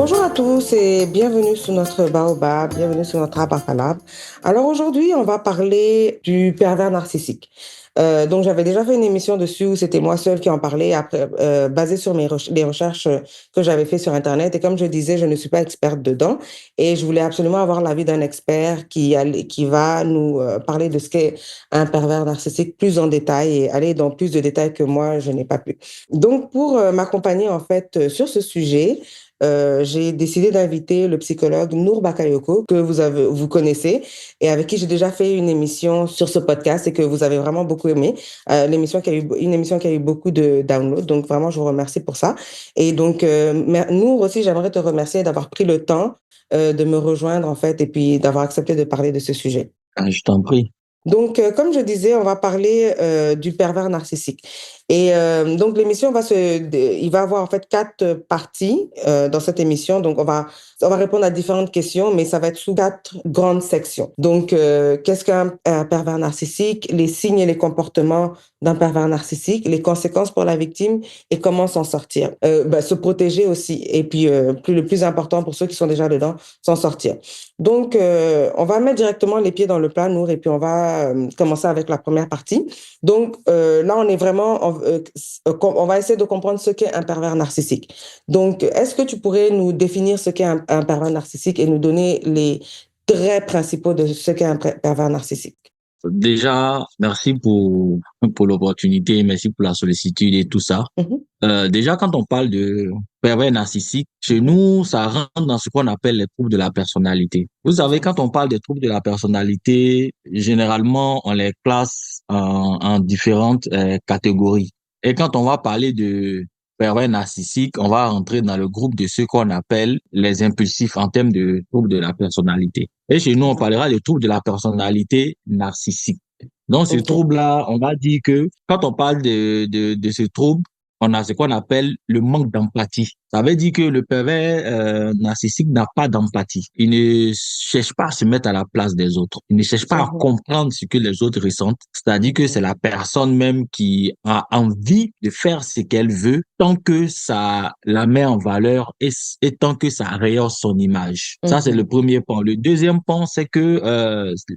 Bonjour à tous et bienvenue sur notre Baobab, bienvenue sur notre Abakalab. Alors aujourd'hui, on va parler du pervers narcissique. Donc j'avais déjà fait une émission dessus où c'était moi seule qui en parlait, après, basée sur les recherches que j'avais fait sur Internet. Et comme je disais, je ne suis pas experte dedans et je voulais absolument avoir l'avis d'un expert qui va nous parler de ce qu'est un pervers narcissique plus en détail et aller dans plus de détails que moi, je n'ai pas pu. Donc pour m'accompagner en fait sur ce sujet, j'ai décidé d'inviter le psychologue Nour Bakayoko, que vous connaissez, et avec qui j'ai déjà fait une émission sur ce podcast et que vous avez vraiment beaucoup aimé. Une émission qui a eu beaucoup de downloads. Donc, vraiment, je vous remercie pour ça. Et donc, Nour aussi, j'aimerais te remercier d'avoir pris le temps de me rejoindre, en fait, et puis d'avoir accepté de parler de ce sujet. Ah, je t'en prie. Donc, comme je disais, on va parler du pervers narcissique. Et donc, il va avoir en fait 4 parties dans cette émission. Donc, on va répondre à différentes questions, mais ça va être sous 4 grandes sections. Donc, qu'est-ce qu'un pervers narcissique, les signes et les comportements d'un pervers narcissique, les conséquences pour la victime et comment s'en sortir. Se protéger aussi. Et puis, le plus important pour ceux qui sont déjà dedans, s'en sortir. Donc, on va mettre directement les pieds dans le plat, Nour, et puis on va commencer avec la première partie. Donc, là, on va essayer de comprendre ce qu'est un pervers narcissique. Donc, est-ce que tu pourrais nous définir ce qu'est un pervers narcissique et nous donner les traits principaux de ce qu'est un pervers narcissique? Déjà, merci pour l'opportunité, merci pour la sollicitude et tout ça. Mhm. Déjà, quand on parle de pervers narcissique, chez nous, ça rentre dans ce qu'on appelle les troubles de la personnalité. Vous savez, quand on parle des troubles de la personnalité, généralement, on les classe en différentes catégories. Et quand on va parler de pervers narcissique, on va rentrer dans le groupe de ceux qu'on appelle les impulsifs en termes de troubles de la personnalité. Et chez nous, on parlera de troubles de la personnalité narcissique. Donc, ce OK. trouble-là, on va dire que quand on parle de ce trouble, on a ce qu'on appelle le manque d'empathie. Ça veut dire que le pervers narcissique n'a pas d'empathie. Il ne cherche pas à se mettre à la place des autres. Il ne cherche pas à Mhm. comprendre ce que les autres ressentent. C'est-à-dire que c'est la personne même qui a envie de faire ce qu'elle veut tant que ça la met en valeur et tant que ça rehausse son image. Ça, c'est le Mhm. premier point. Le deuxième point, c'est que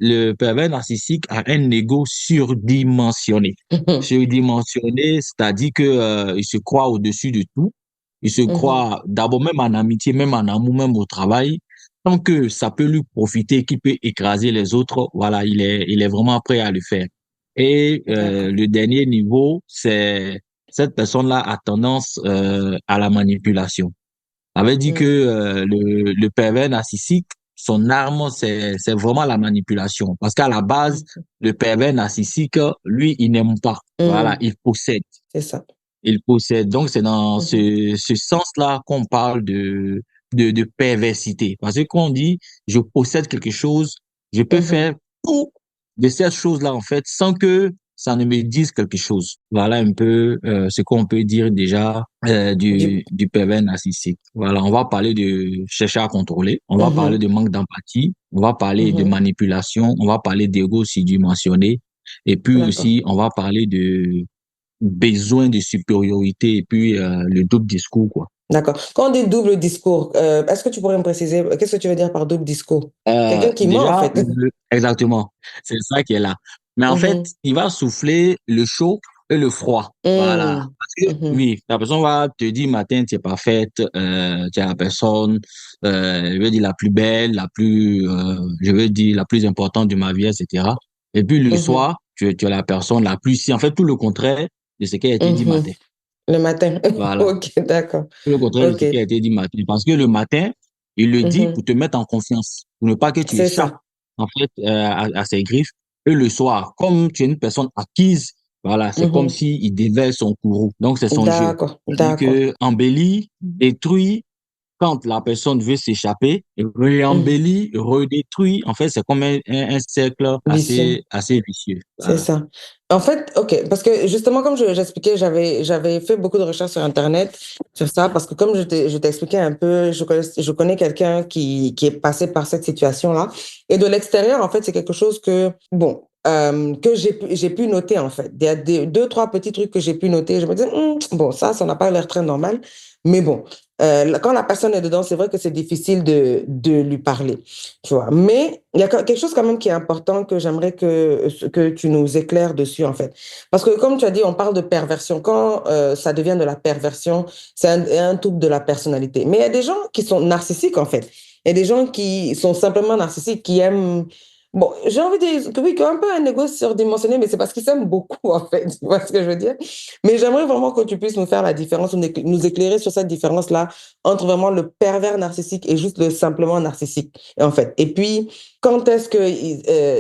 le pervers narcissique a un ego surdimensionné. Mhm. Surdimensionné, c'est-à-dire que il se croit au-dessus de tout. Il se Mhm. croit d'abord même en amitié, même en amour, même au travail. Tant que ça peut lui profiter, qu'il peut écraser les autres, voilà, il est vraiment prêt à le faire. Et D'accord. le dernier niveau, c'est cette personne-là a tendance à la manipulation. Ça veut dire que Mhm. le pervers narcissique, son arme, c'est vraiment la manipulation. Parce qu'à la base, le pervers narcissique, lui, il n'aime pas. Voilà, Mhm. il possède. C'est ça. Il possède. Donc, c'est dans Mhm. ce sens-là qu'on parle de perversité. Parce que quand on dit, je possède quelque chose, je peux Mhm. faire tout de cette chose-là, en fait, sans que ça ne me dise quelque chose. Voilà un peu ce qu'on peut dire déjà Du- du pervers narcissique. Voilà, on va parler de chercher à contrôler, on va parler Mhm. de manque d'empathie, on va parler de Mhm. manipulation, on va parler d'ego surdimensionné, et puis D'accord. aussi, on va parler de besoin de supériorité et puis le double discours, quoi. D'accord. Quand on dit double discours, est-ce que tu pourrais me préciser, qu'est-ce que tu veux dire par double discours? Quelqu'un qui ment, en Déjà, fait. exactement, c'est ça qui est là. Mais en fait, Mhm. il va souffler le chaud et le froid. Voilà. Mhm. Parce que, Mhm. oui, la personne va te dire matin, tu es parfaite, tu es la personne, je veux dire, la plus belle, je veux dire, la plus importante de ma vie, etc. Et puis le Mhm. soir, tu es la personne la plus, si en fait, tout le contraire de ce qui a été dit Mhm. matin. Le matin. Voilà. OK, d'accord. Tout le contraire de OK. ce qui a été dit matin. Parce que le matin, il le dit Mhm. pour te mettre en confiance, pour ne pas que tu C'est échappes, ça. en fait, à ses griffes. Et le soir, comme tu es une personne acquise, voilà, c'est comme Mhm. s'il déverse son courroux. Donc, c'est son jeu. D'accord, C'est-à-dire d'accord. que embellit, détruit, quand la personne veut s'échapper, Mhm. réembellit, redétruit. En fait, c'est comme un cercle Vicieux. assez vicieux. C'est Voilà. ça. En fait, OK, parce que justement, comme j'expliquais, j'avais fait beaucoup de recherches sur Internet sur ça, parce que comme je t'ai expliqué un peu, je connais quelqu'un qui est passé par cette situation-là. Et de l'extérieur, en fait, c'est quelque chose bon, que j'ai pu noter, en fait. Il y a deux, trois petits trucs que j'ai pu noter. Je me dis, bon, ça n'a pas l'air très normal. Mais bon. Quand la personne est dedans, c'est vrai que c'est difficile de lui parler, tu vois. Mais il y a quelque chose quand même qui est important que j'aimerais que tu nous éclaires dessus, en fait. Parce que comme tu as dit, on parle de perversion. Quand ça devient de la perversion, c'est un trouble de la personnalité. Mais il y a des gens qui sont narcissiques, en fait. Il y a des gens qui sont simplement narcissiques, qui aiment... Bon, j'ai envie de dire que oui, qui ont un peu un égo surdimensionné, mais c'est parce qu'ils s'aiment beaucoup, en fait. Tu vois ce que je veux dire? Mais j'aimerais vraiment que tu puisses nous faire la différence, nous éclairer sur cette différence-là entre vraiment le pervers narcissique et juste le simplement narcissique, en fait. Et puis, quand est-ce que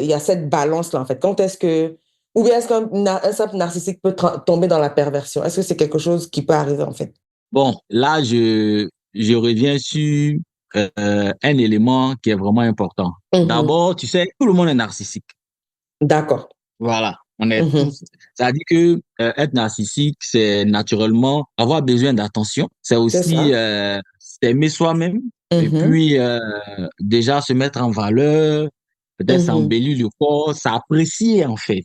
il y a cette balance-là, en fait? Quand est-ce que... Ou bien est-ce un simple narcissique peut tomber dans la perversion? Est-ce que c'est quelque chose qui peut arriver, en fait? Bon, là, je reviens sur un élément qui est vraiment important. Mhm. D'abord, tu sais, tout le monde est narcissique. D'accord. Voilà, on est Mhm. tous. Ça veut dire que être narcissique, c'est naturellement avoir besoin d'attention. C'est C'est aussi ça. s'aimer soi-même. Et Mhm. puis, déjà se mettre en valeur, peut-être Mhm. s'embellir le corps, s'apprécier en fait.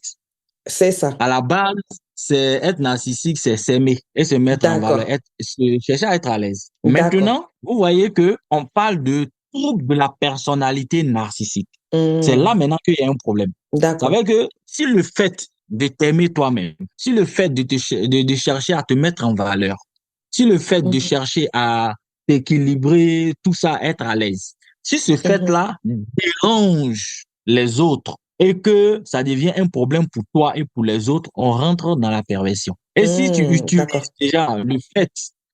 C'est ça. À la base, c'est être narcissique, c'est s'aimer et se mettre en valeur, D'accord. chercher à être à l'aise. D'accord. Maintenant, vous voyez que on parle de trouble de la personnalité narcissique. C'est là Mhm. maintenant qu'il y a un problème. Ça D'accord. veut dire que si le fait de t'aimer toi-même, si le fait de chercher à te mettre en valeur, si le fait de Mhm. chercher à t'équilibrer, tout ça, être à l'aise, si ce Mhm. fait-là dérange les autres et que ça devient un problème pour toi et pour les autres, on rentre dans la perversion. Et si tu Mhm. utilises D'accord. déjà le fait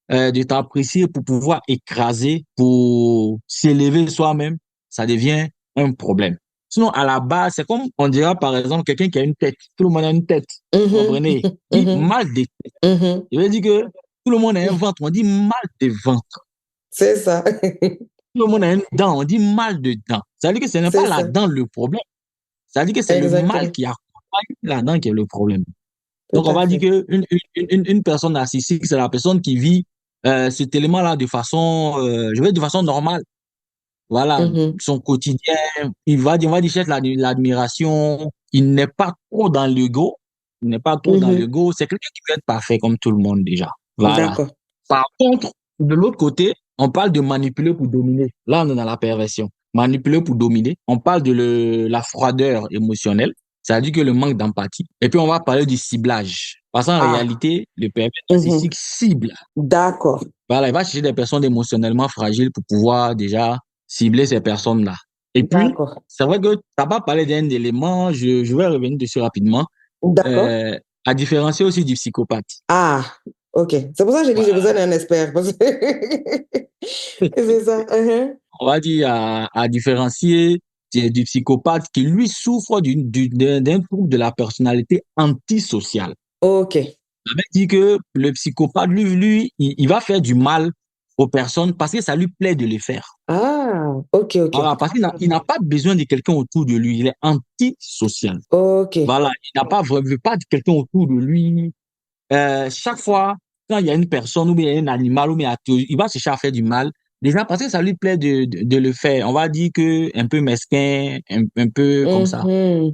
de t'apprécier pour pouvoir écraser, pour s'élever soi-même, ça devient un problème. Sinon, à la base, c'est comme on dira par exemple quelqu'un qui a une tête. Tout le monde a une tête. Vous Mhm. comprenez? Dit Mhm. mal des têtes. Mhm. Je veux dire que tout le monde a un ventre. On dit mal de ventre. C'est ça. Tout le monde a une dent. On dit mal de dent. Ça veut dire que ce n'est pas C'est la ça. dent le problème. Ça veut dire que c'est le mal Exactement. qui accompagne la dent qui est le problème. Tout Donc, on à va dire fait. qu'une personne narcissique, c'est la personne qui vit cet élément-là de façon, je vais dire de façon normale. Voilà, Mhm. son quotidien, on va dire, cherche l'admiration. Il n'est pas trop dans l'ego. Il n'est pas trop dans Mhm. l'ego. C'est quelqu'un qui veut être parfait comme tout le monde déjà. Voilà. D'accord. Par contre, de l'autre côté, on parle de manipuler pour dominer. Là, on est dans la perversion. Manipuler pour dominer. On parle de la froideur émotionnelle. Ça veut dire que le manque d'empathie. Et puis, on va parler du ciblage. Parce qu'en Ah. réalité, le pervers Mhm. narcissique cible. D'accord. Voilà, il va chercher des personnes émotionnellement fragiles pour pouvoir déjà cibler ces personnes-là. Et puis, D'accord. c'est vrai que tu n'as pas parlé d'un élément, je vais revenir dessus rapidement, D'accord. euh, à différencier aussi du psychopathe. Ah. OK. C'est pour ça que j'ai dit j'ai besoin Voilà. d'un expert. C'est ça. Mhm. On va dire à différencier du psychopathe qui, lui, souffre d'un trouble de la personnalité antisociale. OK. Ça veut dire que le psychopathe, il va faire du mal aux personnes parce que ça lui plaît de le faire. Ah. OK, OK. Voilà, parce il n'a pas besoin de quelqu'un autour de lui. Il est antisocial. OK. Voilà, il n'a pas, il veut pas de quelqu'un autour de lui. Chaque fois, quand il y a une personne ou bien un animal ou bien il va chercher à faire du mal. Déjà, parce que ça lui plaît de le faire. On va dire que un peu mesquin, un peu comme ça. Mhm.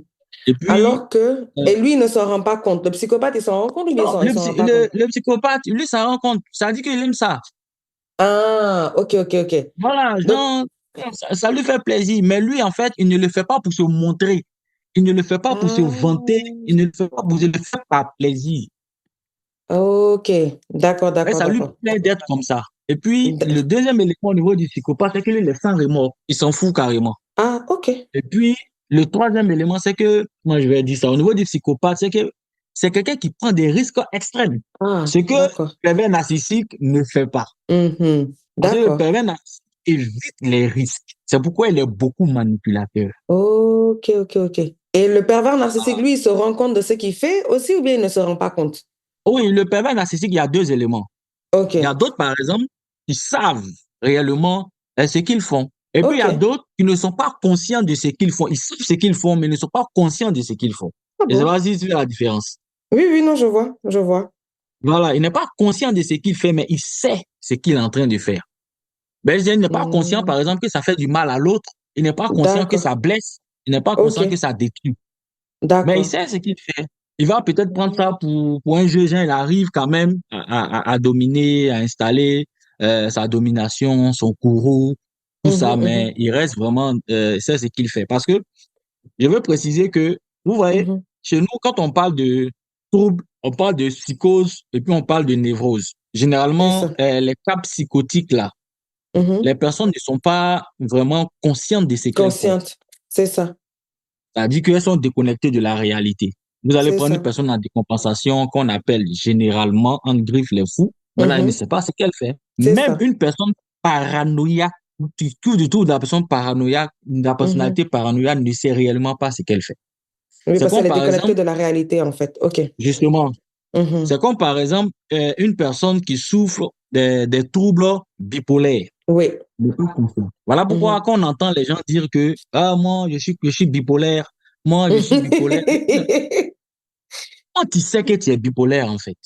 Et puis, Alors que... euh, Et lui, il ne s'en rend pas compte. Le psychopathe, il s'en rend compte ou bien non, il s'en rend pas compte? le psychopathe, lui, ça rend compte. Ça dit qu'il aime ça. Ah. OK, OK, OK. Voilà, Donc... genre, ça lui fait plaisir. Mais lui, en fait, il ne le fait pas pour se montrer. Il ne le fait pas pour se vanter. Ah. Il ne le fait pas pour se le faire par plaisir. OK. D'accord, Et d'accord, ça lui d'accord. plaît d'être comme ça. Et puis, le D- deuxième élément au niveau du psychopathe, c'est qu'il est sans remords. Il s'en fout carrément. Ah, OK. Et puis, le troisième élément, c'est que, moi, je vais dire ça, au niveau du psychopathe, c'est que c'est quelqu'un qui prend des risques extrêmes. Ah, Ce Ce que le d'accord. pervers narcissique ne fait pas. Mhm. Parce que le D'accord. pervers narcissique évite les risques. C'est pourquoi il est beaucoup manipulateur. OK, OK, OK. Et le pervers narcissique, lui, il se rend compte de ce qu'il fait aussi ou bien il ne se rend pas compte? Oui, le pervers narcissique, il y a deux éléments. Il y a OK. d'autres, par exemple, qui savent réellement ce qu'ils font. Et puis, il y a OK. d'autres qui ne sont pas conscients de ce qu'ils font. Ils savent ce qu'ils font, mais ne sont pas conscients de ce qu'ils font. Ah Et c'est bon? pas si tu fais la différence. Oui, oui, non, je vois, je vois. Voilà, il n'est pas conscient de ce qu'il fait, mais il sait ce qu'il est en train de faire. Ben, je dis, il n'est pas conscient, Hmm. par exemple, que ça fait du mal à l'autre. Il n'est pas conscient que D'accord. ça blesse. Il n'est pas conscient que OK. ça détruit. Mais il D'accord. sait ce qu'il fait. Il va peut-être prendre ça pour un jeu, genre, il arrive quand même à dominer, à installer, sa domination, son courroux, tout ça, mhm, mais il reste vraiment, c'est ce qu'il fait. Parce que je veux préciser que, vous voyez, mhm. chez nous, quand on parle de troubles, on parle de psychose et puis on parle de névrose. C'est Généralement, ça. les cas psychotiques, là, Mhm. les personnes ne sont pas vraiment conscientes de ce qu'elles font. Consciente. C'est ça. C'est-à-dire qu'elles sont déconnectées de la réalité. Vous allez C'est prendre une ça. personne en décompensation qu'on appelle généralement, en griffe, les fous. Maintenant, elle ne Mhm. sait pas ce qu'elle fait. C'est Même ça. une personne paranoïaque, du tout, la personne paranoïaque, la Mhm. personnalité paranoïaque ne sait réellement pas ce qu'elle fait. Oui, C'est parce qu'elle comme est par déconnectée exemple, de la réalité, en fait. OK. justement, Mhm. c'est comme par exemple une personne qui souffre des troubles bipolaires. Oui. Le plus conscient. Voilà pourquoi Mhm. quand on entend les gens dire que ah, moi, je suis bipolaire, moi, je suis bipolaire. Quand tu sais que tu es bipolaire, en fait.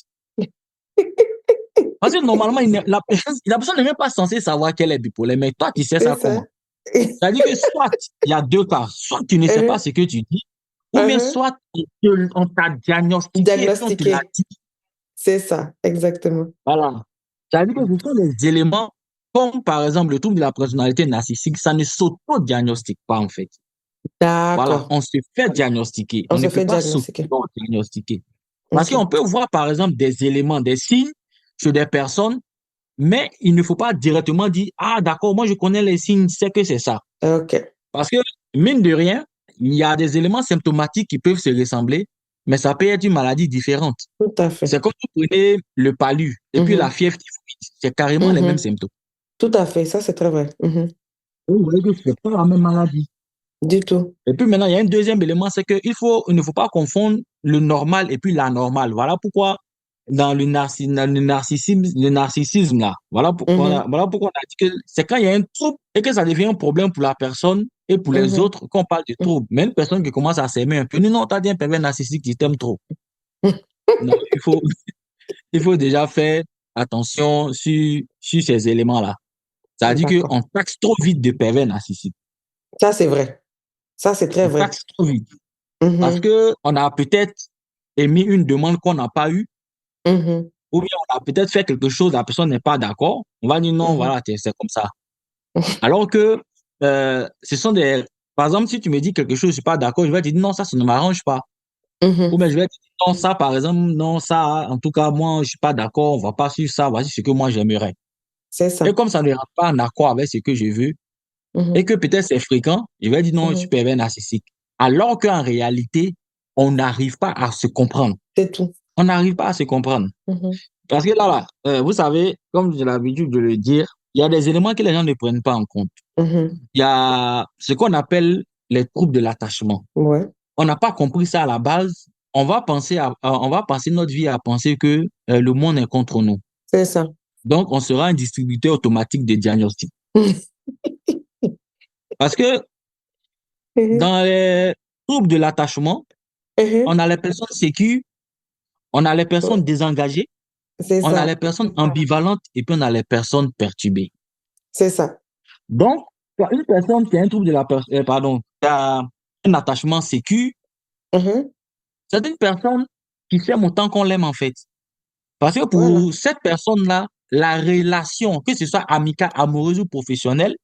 Parce que normalement, la personne n'est même pas censée savoir qu'elle est bipolaire, mais toi, tu sais C'est ça ça. comment? C'est-à-dire que soit il y a deux cas, soit tu ne sais pas Mhm. ce que tu dis, ou bien Mhm. soit on t'a diagnostiqué et puis on te l'a Diagnostiqué. dit. C'est ça, exactement. Voilà. C'est-à-dire que ce sont des éléments comme par exemple le trouble de la personnalité narcissique, ça ne s'auto-diagnostique pas en fait. Voilà, D'accord. on se fait diagnostiquer. On On ne se peut fait pas diagnostiquer. s'auto-diagnostiquer. Parce qu'on OK. peut voir par exemple des éléments, des signes chez des personnes, mais il ne faut pas directement dire, ah d'accord, moi je connais les signes, c'est que c'est ça. OK. Parce que, mine de rien, il y a des éléments symptomatiques qui peuvent se ressembler, mais ça peut être une maladie différente. Tout à fait. C'est comme vous prenez le palu et puis la Mhm. fièvre typhoïde, c'est carrément les mêmes Mhm. symptômes. Tout à fait. Ça, c'est très vrai. Mhm. Vous voyez que ce n'est pas la même maladie. Du tout. Et puis maintenant, il y a un deuxième élément, c'est il ne faut pas confondre le normal et puis l'anormal. Voilà pourquoi dans dans le narcissisme là, Mhm. voilà pourquoi on a dit que c'est quand il y a un trouble et que ça devient un problème pour la personne et pour les Mhm. autres qu'on parle de trouble. Mais une personne qui commence à s'aimer un peu, non, non, t'as dit un pervers narcissique qui t'aime trop. Non, il faut déjà faire attention sur ces éléments-là. Ça veut dire D'accord. qu'on taxe trop vite de pervers narcissique. Ça, c'est vrai. Ça, c'est très On vrai. taxe trop vite. Parce Mhm. que on a peut-être émis une demande qu'on n'a pas eue, Mhm. ou bien on a peut-être fait quelque chose, la personne n'est pas d'accord. On va dire non, Mhm. voilà, c'est comme ça. Alors que ce sont des. Par exemple, si tu me dis quelque chose, je ne suis pas d'accord, je vais te dire non, ça ne m'arrange pas. Ou Mhm. bien je vais te dire non, ça, par exemple, non, ça, en tout cas, moi, je ne suis pas d'accord, on ne va pas suivre ça, voici ce que moi j'aimerais. C'est Et ça. comme ça ne rentre pas en accord avec ce que je veux, et Mhm. que peut-être c'est fréquent, je vais dire non, je suis Mhm. pervers narcissique. Alors qu'en réalité, on n'arrive pas à se comprendre. C'est tout. On n'arrive pas à se comprendre. Mhm. Parce que vous savez, comme j'ai l'habitude de le dire, il y a des éléments que les gens ne prennent pas en compte. Mhm. Il y a ce qu'on appelle les troubles de l'attachement. Ouais. On n'a pas compris ça à la base. On va passer notre vie à penser que le monde est contre nous. C'est ça. Donc, on sera un distributeur automatique des diagnostics. Parce que Mhm. dans les troubles de l'attachement, Mhm. on a les personnes sécures, on a les Ouais. personnes désengagées, C'est on a ça. les personnes ambivalentes et puis on a les personnes perturbées. C'est ça. Donc, une personne qui a un trouble de la pardon, qui a un attachement sécu, Mhm. c'est une personne qui s'aime autant qu'on l'aime en fait. Parce que Voilà. pour cette personne-là, la relation, que ce soit amicale, amoureuse ou professionnelle,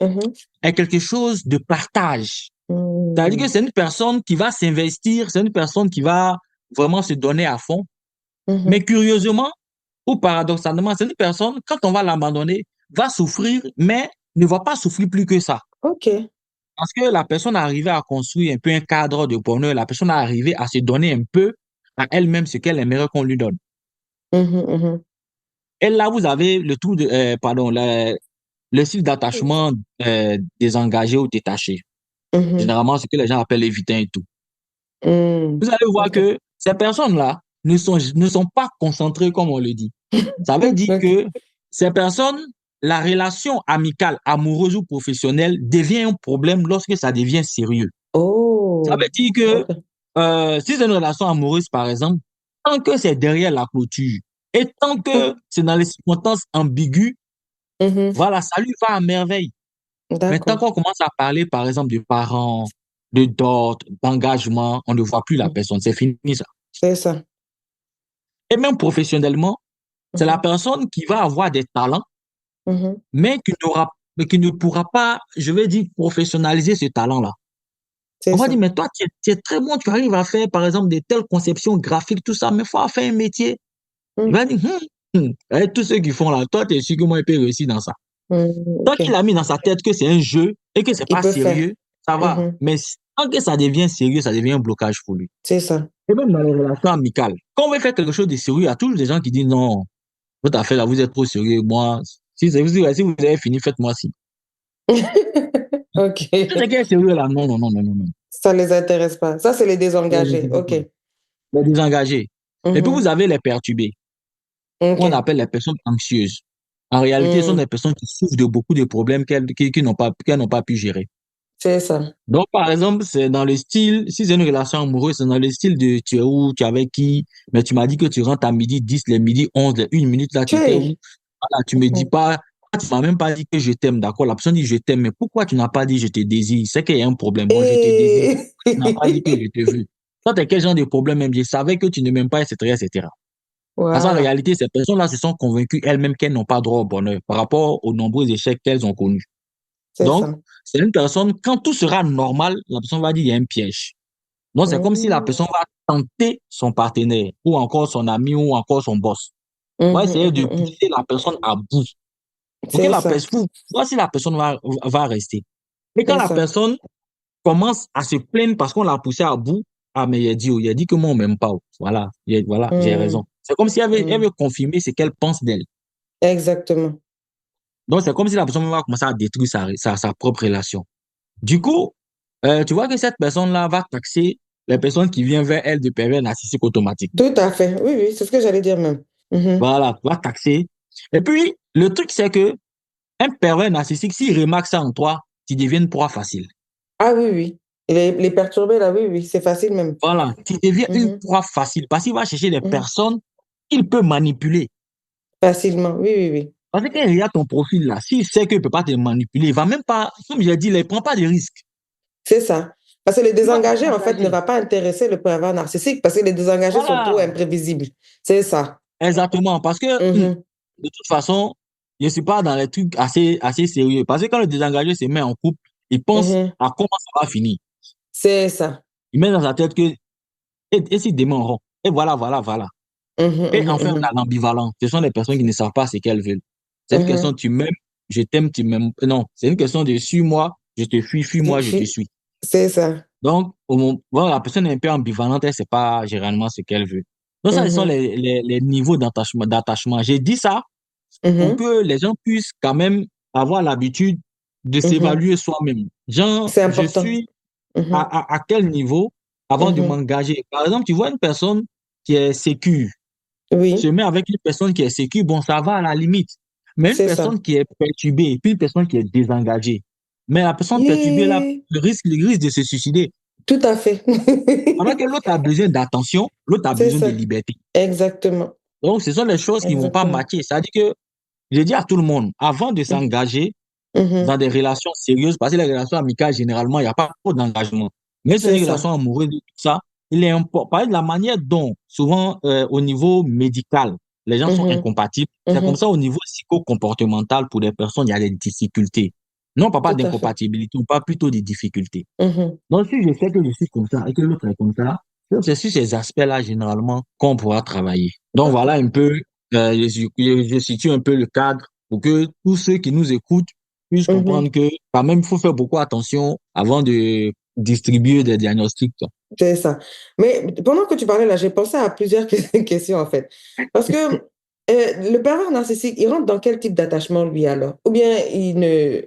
Mhm. est quelque chose de partage. C'est-à-dire que Mhm. c'est une personne qui va s'investir, c'est une personne qui va vraiment se donner à fond. Mais Mhm. curieusement ou paradoxalement, c'est une personne, quand on va l'abandonner, va souffrir, mais ne va pas souffrir plus que ça. OK. Parce que la personne est arrivée à construire un peu un cadre de bonheur, la personne est arrivée à se donner un peu à elle-même ce qu'elle aimerait qu'on lui donne. Mhm. Mhm. Et là, vous avez le style d'attachement désengagé ou détaché. Mhm. Généralement, ce que les gens appellent l'évitant et tout. Mhm. Vous allez voir OK. que ces personnes-là ne sont pas concentrées comme on le dit. Ça veut dire OK. que ces personnes, la relation amicale, amoureuse ou professionnelle devient un problème lorsque ça devient sérieux. Ça Oh. veut dire que OK. si c'est une relation amoureuse, par exemple, tant que c'est derrière la clôture et tant que c'est dans les circonstances ambiguës, Mhm. voilà, ça lui va à merveille. Mais tant D'accord. qu'on commence à parler, par exemple, de parents, de dot, d'engagement, on ne voit plus la Mhm. personne. C'est fini ça. C'est ça. Et même professionnellement, c'est la Mhm. personne qui va avoir des talents, Mhm. mais qui ne pourra pas, je vais dire, professionnaliser ce talent-là. C'est On va dire, ça. mais toi, tu es très bon, tu arrives à faire, par exemple, des telles conceptions graphiques, tout ça, mais il faut faire un métier. Il Mm. va dire, tous ceux qui font là, toi, tu es sûr que moi, il peut réussir dans ça. Tant qu'il OK. a mis dans sa tête que c'est un jeu et que c'est Il pas peut faire. sérieux, ça va. Mhm. Mais tant que ça devient sérieux, ça devient un blocage pour lui. C'est ça. Et même dans les relations amicales, quand on veut faire quelque chose de sérieux, il y a toujours des gens qui disent non, votre affaire là, vous êtes trop sérieux. Moi, si vous avez fini, faites-moi ci. Tout ce OK. qui est sérieux là, non, non, non, non, non, non. Ça les intéresse pas. Ça, c'est les désengagés. OK. Les désengagés. Et puis vous Mhm. avez les perturbés, qu'on OK. appelle les personnes anxieuses. En réalité, ce sont Mm. des personnes qui souffrent de beaucoup de problèmes qu'elles n'ont pas pu gérer. C'est ça. Donc, par exemple, c'est dans le style, si c'est une relation amoureuse, c'est dans le style de tu es où, tu es avec qui, mais tu m'as dit que tu rentres à midi 10, les midi 11, les 1 minute, là, tu étais où? OK. Voilà, tu me dis Mhm. pas, tu m'as même pas dit que je t'aime, d'accord? La personne dit je t'aime, mais pourquoi tu n'as pas dit je te désire? C'est qu'il y a un problème. Bon, je te désire. Et... Tu n'as pas dit que je te veux. Toi, t'es quel genre de problème même? Je savais que tu ne m'aimes pas, etc., etc. Parce qu'en Voilà. réalité, ces personnes-là se sont convaincues elles-mêmes qu'elles n'ont pas droit au bonheur par rapport aux nombreux échecs qu'elles ont connus. C'est Donc, ça. c'est une personne, quand tout sera normal, la personne va dire il y a un piège. Donc, c'est comme si la Mhm. personne va tenter son partenaire, ou encore son ami, ou encore son boss. Mhm, Va essayer de mhm, mhm. pousser la personne à bout. Pour que C'est la ça. personne, voici la personne va rester. Et quand C'est la ça. personne commence à se plaindre parce qu'on l'a poussé à bout, ah, mais il a dit que moi, on m'aime pas. Voilà, voilà, j'ai raison. Mm. C'est comme si elle Mm. veut confirmer ce qu'elle pense d'elle. Exactement. Donc, c'est comme si la personne va commencer à détruire sa propre relation. Du coup, tu vois que cette personne-là va taxer les personnes qui viennent vers elle de pervers narcissiques automatiques. Tout à fait. Oui, oui, c'est ce que j'allais dire même. Mhm. Voilà, va taxer. Et puis, le truc, c'est que un pervers narcissique, s'il remarque ça en toi, tu deviens une proie facile. Ah oui, oui. Et les perturber, là, oui, oui, c'est facile même. Voilà, tu deviens une Mhm. proie facile parce qu'il va chercher des Mhm. personnes qu'il peut manipuler. Facilement. Oui, oui, oui. Parce que quand il regarde ton profil là, s'il sait qu'il ne peut pas te manipuler, il va même pas, comme je l'ai dit, il ne prend pas de risques. C'est ça. Parce que les Il va pas désengagés, en fait, ne s'engager. va pas intéresser le pervers narcissique parce que les désengagés sont trop Voilà, imprévisibles. C'est ça. exactement. Parce que Mhm. de toute façon, je ne suis pas dans les trucs assez sérieux. Parce que quand le désengagé se met en couple, il pense Mhm. à comment ça va finir. C'est ça. Il met dans sa tête que, et si demain on rompt? Et voilà, voilà, voilà. Mhm, Et mhm, enfin, on a mhm. l'ambivalent. Ce sont les personnes qui ne savent pas ce qu'elles veulent. C'est une question, Mhm. tu m'aimes, je t'aime, tu m'aimes. Non, c'est une question de suis-moi, je te fuis, fuis-moi, je te suis. C'est ça. Donc, voilà, la personne est un peu ambivalente, elle ne sait pas généralement ce qu'elle veut. Donc, ça, ce sont Mhm. les niveaux d'attachement. J'ai dit ça pour Mhm. que les gens puissent quand même avoir l'habitude de Mhm. s'évaluer soi-même. Genre, C'est je important. suis Mhm. à quel niveau avant de Mhm. m'engager. Par exemple, tu vois une personne qui est sécure, se Oui, met avec une personne qui est sécure, bon, ça va à la limite. Mais une c'est ça. personne qui est perturbée, et puis une personne qui est désengagée. Mais la personne perturbée, là, Oui, le risque de se suicider. tout à fait. Pendant que l'autre a besoin d'attention, l'autre a C'est besoin de ça. liberté. Exactement. Donc, ce sont les choses qui ne vont pas Exactement. matcher. C'est-à-dire que, je dis à tout le monde, avant de Mhm. s'engager Mhm. dans des relations sérieuses, parce que les relations amicales, généralement, il n'y a pas trop d'engagement. Mais c'est C'est une ça. relation amoureuse, tout ça, il est important. Par exemple, la manière dont, souvent, au niveau médical, les gens sont Mhm. incompatibles, c'est comme Mhm. ça au niveau psycho-comportemental, pour des personnes, il y a des difficultés. Non, pas Tout à fait. d'incompatibilité, on parle plutôt des difficultés. Mhm. Donc, si je sais que je suis comme ça et que l'autre est comme ça, c'est sur ces aspects-là, généralement, qu'on pourra travailler. Donc, voilà D'accord. un peu, je situe un peu le cadre pour que tous ceux qui nous écoutent puissent Mhm. comprendre que, quand même, il faut faire beaucoup attention avant de distribuer des diagnostics, quoi. C'est ça. Mais pendant que tu parlais là, j'ai pensé à plusieurs questions en fait. Parce que le pervers narcissique, il rentre dans quel type d'attachement lui alors? Ou bien il ne...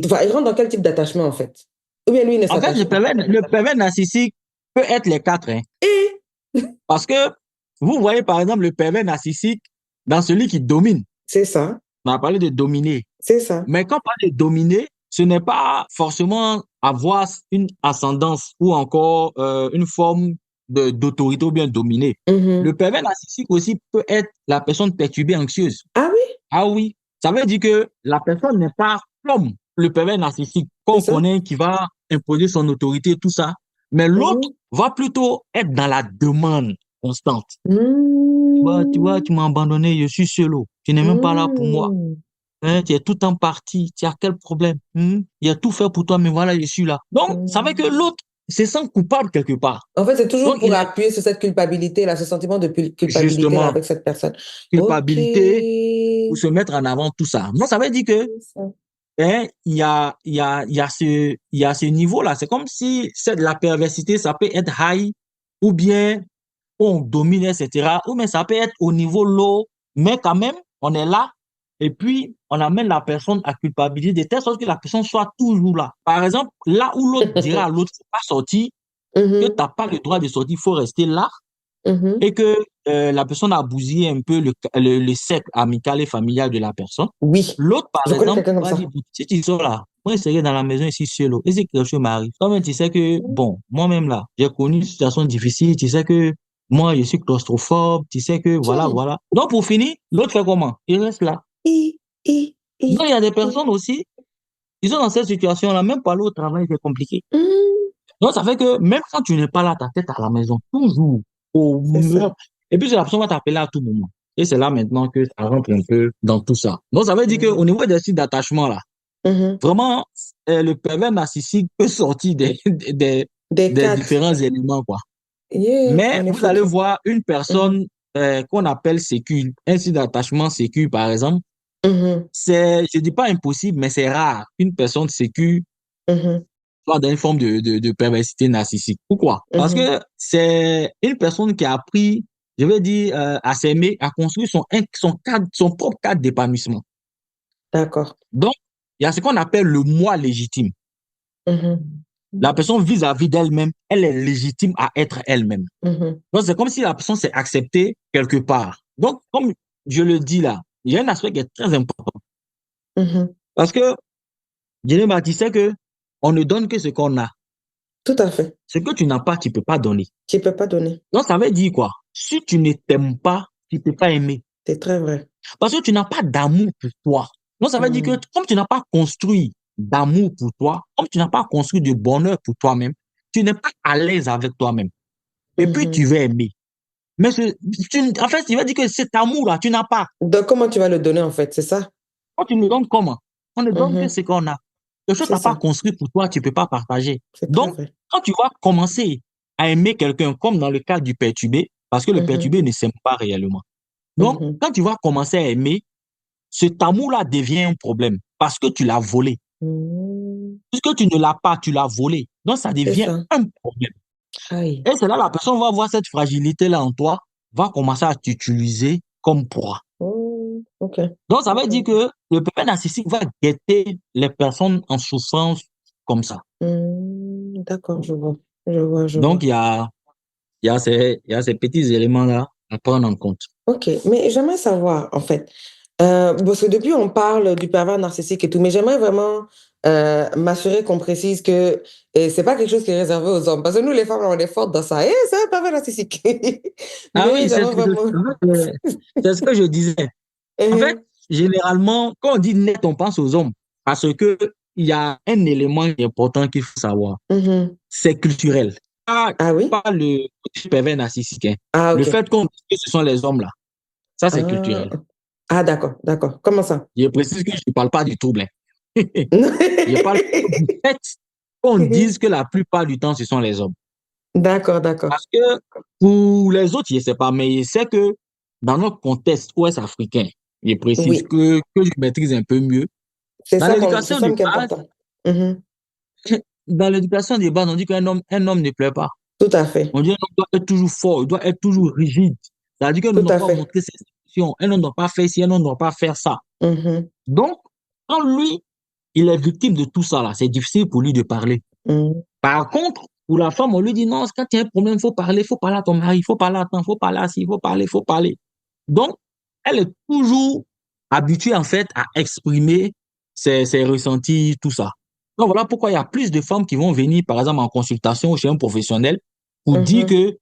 enfin, il rentre dans quel type d'attachement en fait? Ou bien lui il ne En fait, s'attache pas? le pervers narcissique peut être les quatre, hein. Et Parce que vous voyez, par exemple, le pervers narcissique dans celui qui domine. c'est ça. On a parlé de dominer. C'est ça. Mais quand on parle de dominer, ce n'est pas forcément avoir une ascendance ou encore une forme d'autorité ou bien dominer. Le Mhm. pervers narcissique aussi peut être la personne perturbée anxieuse. Ah oui, Ah oui, ça veut dire que la personne n'est pas comme le pervers narcissique c'est qu'on ça. connaît qui va imposer son autorité, tout ça. Mais l'autre Mhm. va plutôt être dans la demande constante. Tu Mhm. vois, tu m'as abandonné, je suis seul. Tu n'es même pas là pour moi. Hein, tu es tout le temps parti. Tu as quel problème? Il a tout fait pour toi, mais voilà, je suis là. Donc, ça fait que Hmm. l'autre se sent coupable quelque part. En fait, c'est toujours Donc, pour il est appuyer sur cette culpabilité-là, ce sentiment de culpabilité-là justement avec cette personne. Ok. culpabilité pour se mettre en avant tout ça. Donc, ça veut dire que C'est ça. hein, il y a ce niveau-là. C'est comme si c'est de la perversité, ça peut être high ou bien on domine, etc. Ou bien ça peut être au niveau low, mais quand même, on est là et puis on amène la personne à culpabiliser de telle sorte que la personne soit toujours là. Par exemple, là où l'autre dira à l'autre, faut pas sortir, que tu Mhm, n'as pas le droit de sortir, il faut rester là mhm. et que la personne a bousillé un peu le cercle amical et familial de la personne. Oui, L'autre, par je connais exemple, quelqu'un comme va dire, ça. si tu sors là, moi, je serai dans la maison ici seul. Et si quelque chose m'arrive, toi-même, tu sais que, bon, moi-même là, j'ai connu une situation difficile, tu sais que moi, je suis claustrophobe, tu sais que, voilà, Tiens. voilà. Donc, pour finir, l'autre fait comment? Il reste là. I, i, i, Donc, il y a des i. personnes aussi, ils sont dans cette situation-là, même pas aller au travail, c'est compliqué. Hmm, Donc, ça fait que même quand tu n'es pas là, ta tête à la maison, toujours, au c'est ça. meurtre. Et puis, la personne va t'appeler à tout moment. Et c'est là maintenant que ça rentre un peu dans tout ça. Donc, ça veut dire Hmm. qu'au niveau des sites d'attachement, là, Mhm. vraiment, le pervers narcissique peut sortir Des des quatre. différents éléments, quoi. Yeah, Mais en vous allez effet. voir une Mhm, personne qu'on appelle sécure, un site d'attachement sécure, par exemple, mhm, c'est, je dis pas impossible, mais c'est rare qu'une personne sécure mhm, soit dans une forme de perversité narcissique. Pourquoi? Parce mhm. que c'est une personne qui a appris, je vais dire, à s'aimer, à construire son propre cadre d'épanouissement. D'accord. Donc, il y a ce qu'on appelle le moi légitime. Mhm, La personne vis-à-vis d'elle-même, elle est légitime à être elle-même. mhm, Donc, c'est comme si la personne s'est acceptée quelque part. Donc, comme je le dis là, il y a un aspect qui est très important. mhm. Parce que, Jérémy, tu sais que on ne donne que ce qu'on a. Tout à fait. Ce que tu n'as pas, tu ne peux pas donner. Tu ne peux pas donner. Donc, ça veut dire quoi? Si tu ne t'aimes pas, tu ne peux pas aimer. C'est très vrai. Parce que tu n'as pas d'amour pour toi. Donc, ça veut dire que Hmm, comme tu n'as pas construit d'amour pour toi, comme tu n'as pas construit de bonheur pour toi-même, tu n'es pas à l'aise avec toi-même. Et puis, mhm. tu veux aimer. Mais en fait, il va dire que cet amour-là, tu n'as pas. Donc, comment tu vas le donner, en fait? C'est ça? Quand tu nous donnes comment? On ne donne que Mhm. ce qu'on a. Le chose que tu C'est n'as pas ça. construit pour toi, tu ne peux pas partager. C'est très Donc, vrai. quand tu vas commencer à aimer quelqu'un, comme dans le cas du perturbé, parce que le Mhm, perturbé ne s'aime pas réellement. Donc, mhm. quand tu vas commencer à aimer, cet amour-là devient un problème parce que tu l'as volé. Hmm, Puisque tu ne l'as pas, tu l'as volé. Donc, ça c'est devient ça. un problème. Aïe. Et c'est là la personne va voir cette fragilité-là en toi, va commencer à t'utiliser comme proie. Oh, ok. Donc, ça veut Ok. dire que le pépin narcissique va guetter les personnes en souffrance comme ça. Hmm, d'accord, je vois. Je vois, je Donc, vois. il y a ces petits éléments-là à prendre en compte. Ok, mais j'aimerais savoir, en fait, parce que depuis on parle du pervers narcissique et tout, mais j'aimerais vraiment m'assurer qu'on précise que c'est pas quelque chose qui est réservé aux hommes, parce que nous les femmes on est fortes dans ça. C'est un pervers narcissique. Ah Mais oui, j'aimerais vraiment. c'est ce que je disais. En fait, généralement, quand on dit net, on pense aux hommes. Parce que il y a un élément important qu'il faut savoir. Mhm. C'est culturel. Ah oui? Pas le côté pervers narcissique, hein. Ah Le ok. fait qu'on dise que ce sont les hommes là, ça c'est Ah, culturel. ah d'accord, d'accord. Comment ça? Je précise que je ne parle pas du trouble, hein. Je parle du fait qu'on dise que la plupart du temps, ce sont les hommes. D'accord, d'accord. Parce que pour les autres, je ne sais pas, mais je sais que dans notre contexte ouest-africain, je précise Oui, que je maîtrise un peu mieux. c'est Dans ça c'est l'éducation ça de qui est base, important. Mhm. dans l'éducation de base, on dit un homme ne pleure pas. Tout à fait, On dit un homme doit être toujours fort, il doit être toujours rigide. C'est-à-dire qu'un homme ne tout doit à pas fait. montrer ses émotions, un homme ne doit pas faire ci, un homme ne doit pas faire ça. Mhm. Donc, quand lui, il est victime de tout ça, là, c'est difficile pour lui de parler. Mhm. Par contre, pour la femme, on lui dit non, quand il y a un problème, il faut parler à ton mari, il faut parler à ton, il faut parler à ci, il faut parler, il faut parler. Donc, elle est toujours habituée, en fait, à exprimer ses ressentis, tout ça. Donc, voilà pourquoi il y a plus de femmes qui vont venir, par exemple, en consultation chez un professionnel pour dire Mhm. que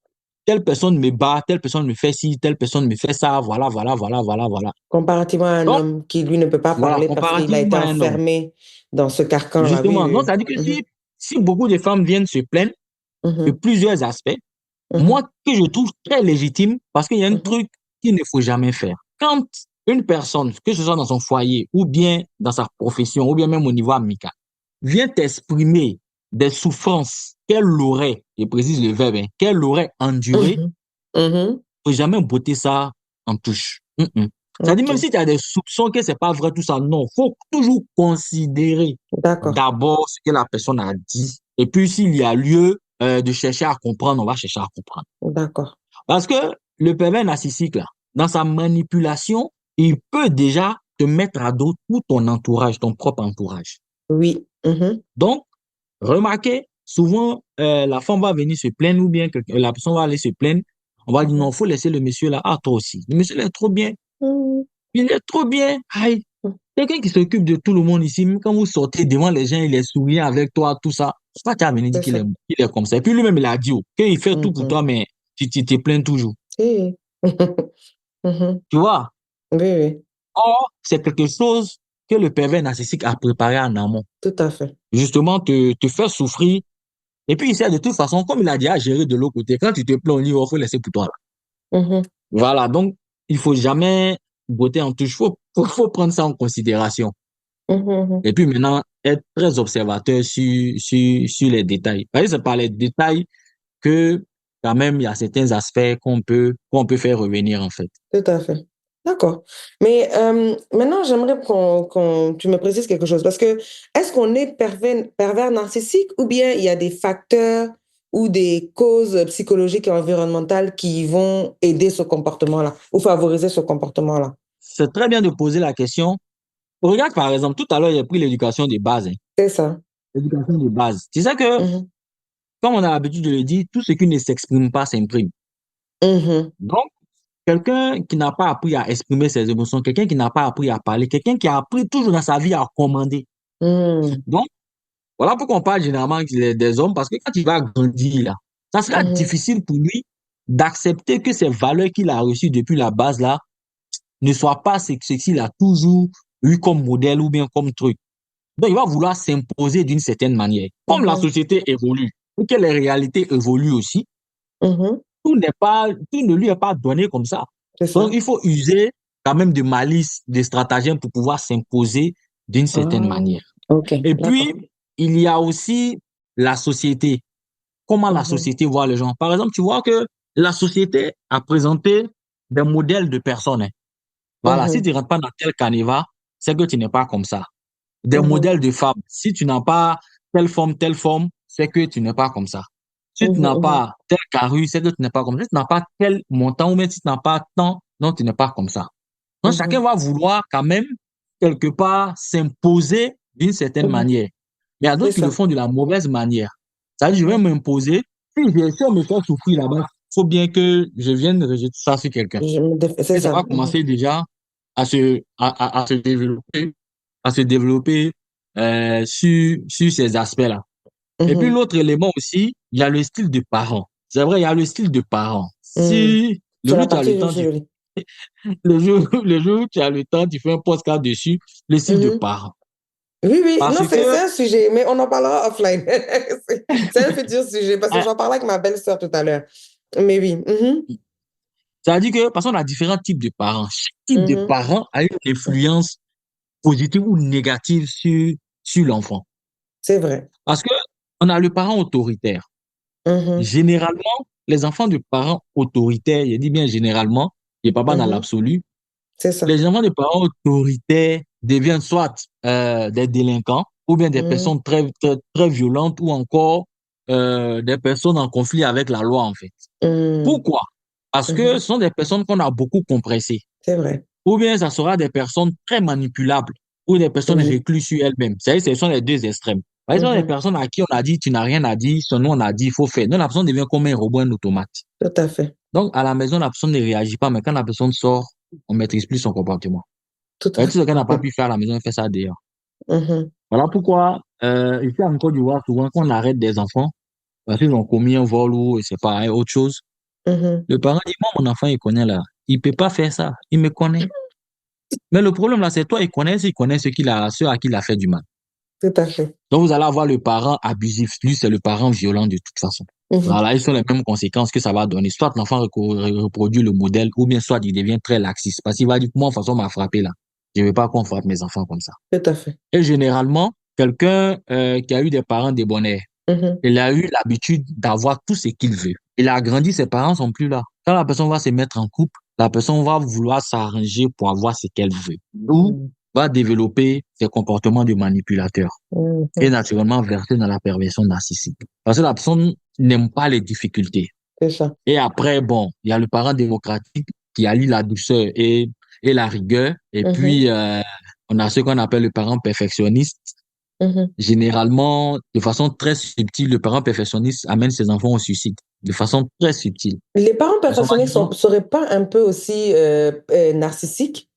telle personne me bat, telle personne me fait ci, telle personne me fait ça, voilà, voilà, voilà, voilà, voilà. Comparativement à un Donc, homme qui, lui, ne peut pas voilà, parler parce qu'il a été comparativement à un homme. enfermé dans ce carcan-là. Oui, Justement, donc, oui. ça dit que Oui. si beaucoup de femmes viennent se plaindre de Mhm, plusieurs aspects, mhm, moi, que je trouve très légitime, parce qu'il y a un mhm, truc qu'il ne faut jamais faire. Quand une personne, que ce soit dans son foyer, ou bien dans sa profession, ou bien même au niveau amical, vient t'exprimer des souffrances qu'elle aurait, je précise le verbe, hein, qu'elle aurait endurées, Mhm. Mhm. faut jamais botter ça en touche. Ça dit, même OK. si tu as des soupçons que c'est pas vrai tout ça, non, faut toujours considérer D'accord. d'abord ce que la personne a dit. Et puis, s'il y a lieu de chercher à comprendre, on va chercher à comprendre. D'accord. Parce que le pervers narcissique, là, dans sa manipulation, il peut déjà te mettre à dos tout ton entourage, ton propre entourage. Oui. Mhm. Donc, remarquez, souvent, la femme va venir se plaindre ou bien que la personne va aller se plaindre. On va dire, Mhm. non, il faut laisser le monsieur là. Ah, toi aussi. Le monsieur, il est trop bien. Mhm. Il est trop bien. Aïe. Quelqu'un qui s'occupe de tout le monde ici, même quand vous sortez devant les gens, il est souriant avec toi, tout ça. C'est pas tu as venu dire C'est ça. qu'il est comme ça. Et puis lui-même, il a dit, oh, qu'il fait tout pour Mhm. toi, mais tu te plains toujours. Eh. Mhm. Tu vois? Oui, oui. Or, c'est quelque chose que le pervers narcissique a préparé en amont. Tout à fait. Justement, te faire souffrir. Et puis, il sait de toute façon, comme il a déjà géré de l'autre côté, quand tu te plains au niveau, il faut laisser pour toi. Là. Mhm. Voilà. Donc, il faut jamais botter en touche. Faut prendre ça en considération. Mhm. Et puis maintenant, être très observateur sur les détails. Parce que c'est par les détails que, quand même, il y a certains aspects qu'on peut faire revenir, en fait. Tout à fait. D'accord. Mais maintenant, j'aimerais tu me précises quelque chose. Parce que est-ce qu'on est pervers narcissique ou bien il y a des facteurs ou des causes psychologiques et environnementales qui vont aider ce comportement-là ou favoriser ce comportement-là? C'est très bien de poser la question. Regarde, par exemple, tout à l'heure, j'ai pris l'éducation de base. Hein. C'est ça. L'éducation de base. Tu sais que, Mhm. comme on a l'habitude de le dire, tout ce qui ne s'exprime pas s'imprime. Mhm. Donc, quelqu'un qui n'a pas appris à exprimer ses émotions, quelqu'un qui n'a pas appris à parler, quelqu'un qui a appris toujours dans sa vie à commander. Mhm. Donc, voilà pourquoi on parle généralement des hommes, parce que quand il va grandir, là, ça sera Mhm. difficile pour lui d'accepter que ces valeurs qu'il a reçues depuis la base, là, ne soient pas ce qu'il a toujours eu comme modèle ou bien comme truc. Donc, il va vouloir s'imposer d'une certaine manière. Comme la Mhm. société évolue, et que les réalités évoluent aussi, Mhm. tout ne lui est pas donné comme ça. C'est Donc, ça. il faut user quand même de malice, de stratagèmes pour pouvoir s'imposer d'une certaine Ah, manière. OK. Et D'accord. puis, il y a aussi la société. Comment la Mhm. société voit les gens. Par exemple, tu vois que la société a présenté des modèles de personnes. Hein. Voilà, si Mhm. tu ne rentres pas dans tel canevas, c'est que tu n'es pas comme ça. Des Mhm. modèles de femmes. Si tu n'as pas telle forme, c'est que tu n'es pas comme ça. Si tu Mhm. n'as Mhm. pas tel carrure, c'est que tu n'es pas comme ça. Si tu n'as pas tel montant ou même si tu n'as pas tant, non, tu n'es pas comme ça. Donc, chacun Mhm. va vouloir quand même, quelque part, s'imposer d'une certaine Mhm. manière. Mais il y a C'est d'autres qui le ça. font de la mauvaise manière. Ça dit, je vais Mhm. m'imposer. Si on me fait souffrir là-bas, il faut bien que je vienne rejeter ça sur quelqu'un. C'est Et ça ça. va Mhm. commencer déjà à se développer, sur ces aspects-là. Et puis Mhm. l'autre élément aussi, il y a le style de parent. C'est vrai, il y a le style de parent. Mhm. Si le C'est la jour tu as partie le que temps, je voulais. le jour où tu as le temps, tu fais un podcast dessus, le style de Mhm. parent. Oui, oui, non, Parce c'est que, un sujet, mais on en parlera offline. C'est un futur sujet parce que hein, j'en parlais avec ma belle-sœur tout à l'heure. Mais oui. Mhm. ça veut dire que, parce qu'on a différents types de parents. Chaque type de Mhm. parent a une influence positive ou négative sur l'enfant. C'est vrai. Parce que, on a le parent autoritaire. Mhm. Généralement, les enfants de parents autoritaires, je dis bien généralement, je ne parle pas dans Mhm. l'absolu, C'est ça. les enfants de parents autoritaires deviennent soit des délinquants ou bien des Mhm. personnes très violentes ou encore des personnes en conflit avec la loi, en fait. Mhm. Pourquoi? Parce que Mhm. ce sont des personnes qu'on a beaucoup compressées. C'est vrai. Ou bien ça sera des personnes très manipulables ou des personnes Oui. recluses sur elles-mêmes. C'est-à-dire, ce sont les deux extrêmes. Par exemple, les Mhm. personnes à qui on a dit, tu n'as rien à dire, seulement on a dit, il faut faire. Donc, la personne devient comme un robot, un automate. Tout à fait. Donc, à la maison, la personne ne réagit pas, mais quand la personne sort, on ne maîtrise plus son comportement. Tout à Tout ce fait. qu'elle n'a pas pu faire à la maison, elle fait ça dehors. Mhm. Voilà pourquoi, ici en Côte d'Ivoire, souvent, quand on arrête des enfants, parce qu'ils ont commis un vol ou, je sais pas, hein, autre chose, Mhm. le parent dit, moi, mon enfant, il connaît là. Il ne peut pas faire ça. Il me connaît. Mais le problème là, c'est toi, il connaît ceux à qui il a fait du mal. Tout à fait. Donc, vous allez avoir le parent abusif. Lui, c'est le parent violent de toute façon. Mhm. Voilà, ils sont les mêmes conséquences que ça va donner. Soit l'enfant reproduit le modèle, ou bien soit il devient très laxiste. Parce qu'il va dire, moi, de toute façon, on m'a frappé là. Je ne veux pas qu'on frappe mes enfants comme ça. Tout à fait. Et généralement, quelqu'un qui a eu des parents débonnaires, Mhm. il a eu l'habitude d'avoir tout ce qu'il veut. Il a grandi, ses parents sont plus là. Quand la personne va se mettre en couple, la personne va vouloir s'arranger pour avoir ce qu'elle veut. Ou Mhm. va développer des comportements de manipulateur et Mhm. naturellement verser dans la perversion narcissique. Parce que la personne n'aime pas les difficultés. C'est ça. Et après, bon, il y a le parent démocratique qui allie la douceur et la rigueur. Et Mhm. puis, on a ce qu'on appelle le parent perfectionniste. Mhm. Généralement, de façon très subtile, le parent perfectionniste amène ses enfants au suicide. De façon très subtile. Les parents Parce qu'on va perfectionnistes dire, non, seraient pas un peu aussi narcissiques?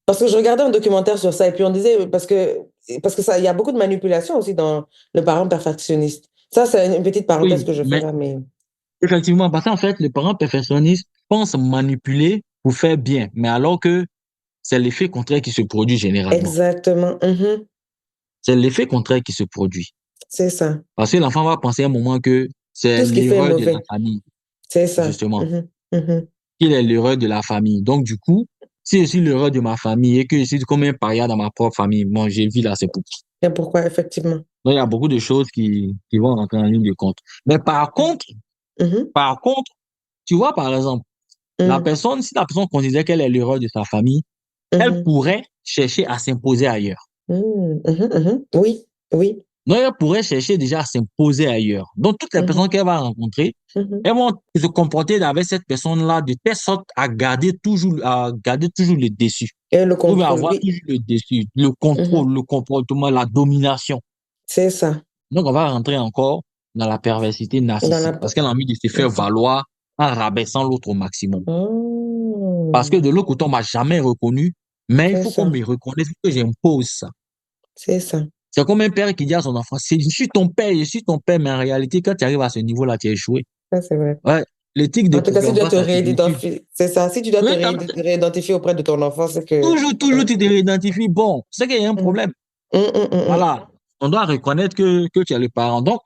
Parce que je regardais un documentaire sur ça et puis on disait, parce que ça, il y a beaucoup de manipulation aussi dans le parent perfectionniste. Ça, c'est une petite parenthèse oui, que je fais mais là, mais. effectivement, parce qu'en fait, le parent perfectionniste pense manipuler pour faire bien, mais alors que c'est l'effet contraire qui se produit généralement. Exactement. Mhm. C'est l'effet contraire qui se produit. C'est ça. Parce que l'enfant va penser à un moment que c'est Tout ce qui fait est l'erreur de la mauvais. famille, C'est ça. justement. Mhm. Mhm. Qu'il est l'erreur de la famille. Donc, du coup, si je suis l'erreur de ma famille et que je suis comme un paria dans ma propre famille, bon, j'ai vu là, c'est pour. Et pourquoi, effectivement. Donc, il y a beaucoup de choses qui vont rentrer en ligne de compte. Mais Mhm. par contre, tu vois, par exemple, Mhm. si la personne considère qu'elle est l'erreur de sa famille, elle Mhm. pourrait chercher à s'imposer ailleurs. Mhm. Mhm. Mhm. Oui, oui. Donc, elle pourrait chercher déjà à s'imposer ailleurs. Donc, toutes les personnes Mhm. qu'elle va rencontrer, Mhm. elles vont se comporter avec cette personne-là de telle sorte à garder toujours le dessus. Et le Ou bien contrôle, avoir oui. toujours le dessus, le Mhm. contrôle, le comportement, la domination. C'est ça. Donc, on va rentrer encore dans la perversité Dans narcissique la. parce qu'elle a envie de se faire Mhm. valoir en rabaissant l'autre au maximum. Parce que Mhm. de l'autre côté, on m'a jamais reconnu, mais il C'est faut qu'on ça. me reconnaisse, que j'impose ça. C'est ça. C'est comme un père qui dit à son enfant, je suis ton père, je suis ton père, mais en réalité, quand tu arrives à ce niveau-là, tu as échoué. Ça, c'est vrai. Ouais, l'éthique de En tout cas, si tu dois Cléopâtre, te ça se vérifie. réidentifier, c'est ça. Si tu dois te Oui, réidentifier auprès de ton enfant, c'est que. toujours, tu te réidentifies. Bon, c'est qu'il y a un Mhm. problème. Mhm. Mhm. Voilà. On doit reconnaître que tu es le parent. Donc,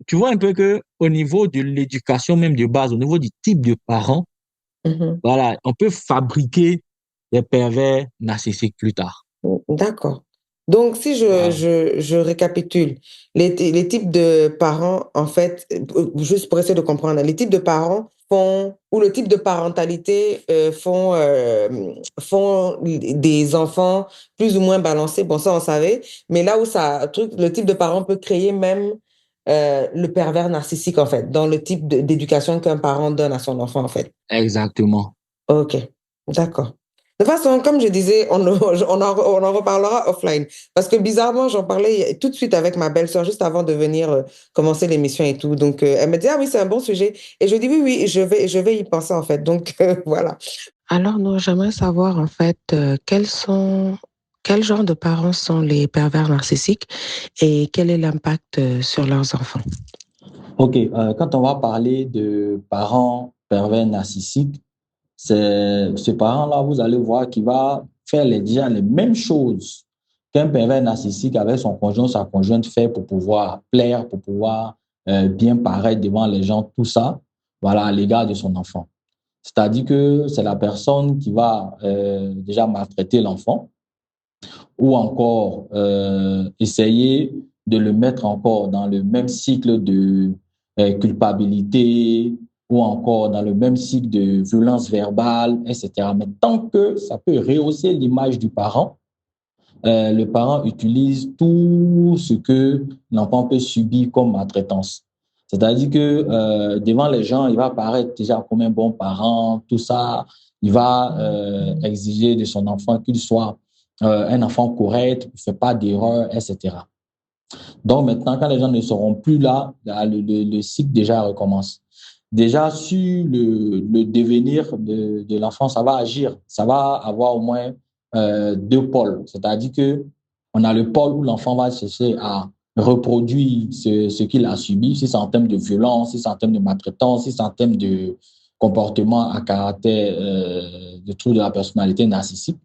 tu vois un peu que au niveau de l'éducation même de base, au niveau du type de parent, Mhm. voilà, on peut fabriquer des pervers narcissiques plus tard. D'accord. Donc, si Voilà. je récapitule, les types de parents, en fait, juste pour essayer de comprendre, les types de parents font, ou le type de parentalité font des enfants plus ou moins balancés. Bon, ça, on savait. Mais là où le type de parent peut créer même le pervers narcissique, en fait, dans le type d'éducation qu'un parent donne à son enfant, en fait. Exactement. Ok, d'accord. De toute façon, comme je disais, on en reparlera offline. Parce que bizarrement, j'en parlais tout de suite avec ma belle-sœur juste avant de venir commencer l'émission et tout. Donc, elle me dit, ah oui, c'est un bon sujet. Et je dis, oui, oui, je vais y penser en fait. Donc, voilà. Alors, nous, j'aimerais savoir en fait quel genre de parents sont les pervers narcissiques et quel est l'impact sur leurs enfants. OK, quand on va parler de parents pervers narcissiques, c'est ce parent-là, vous allez voir qu'il va faire déjà les mêmes choses qu'un pervers narcissique avec son conjoint, sa conjointe fait pour pouvoir plaire, pour pouvoir bien paraître devant les gens, tout ça, voilà, à l'égard de son enfant. C'est-à-dire que c'est la personne qui va déjà maltraiter l'enfant ou encore essayer de le mettre encore dans le même cycle de culpabilité ou encore dans le même cycle de violence verbale, etc. Mais tant que ça peut rehausser l'image du parent, le parent utilise tout ce que l'enfant peut subir comme maltraitance. C'est-à-dire que devant les gens, il va paraître déjà comme un bon parent, tout ça. Il va exiger de son enfant qu'il soit un enfant correct, qui ne fait pas d'erreur, etc. Donc maintenant, quand les gens ne seront plus là, le cycle déjà recommence. Déjà, sur le devenir de l'enfant, ça va agir. Ça va avoir au moins deux pôles. C'est-à-dire que on a le pôle où l'enfant va chercher à reproduire ce qu'il a subi, si c'est en termes de violence, si c'est en termes de maltraitance, si c'est en termes de comportement à caractère de trouble de la personnalité narcissique.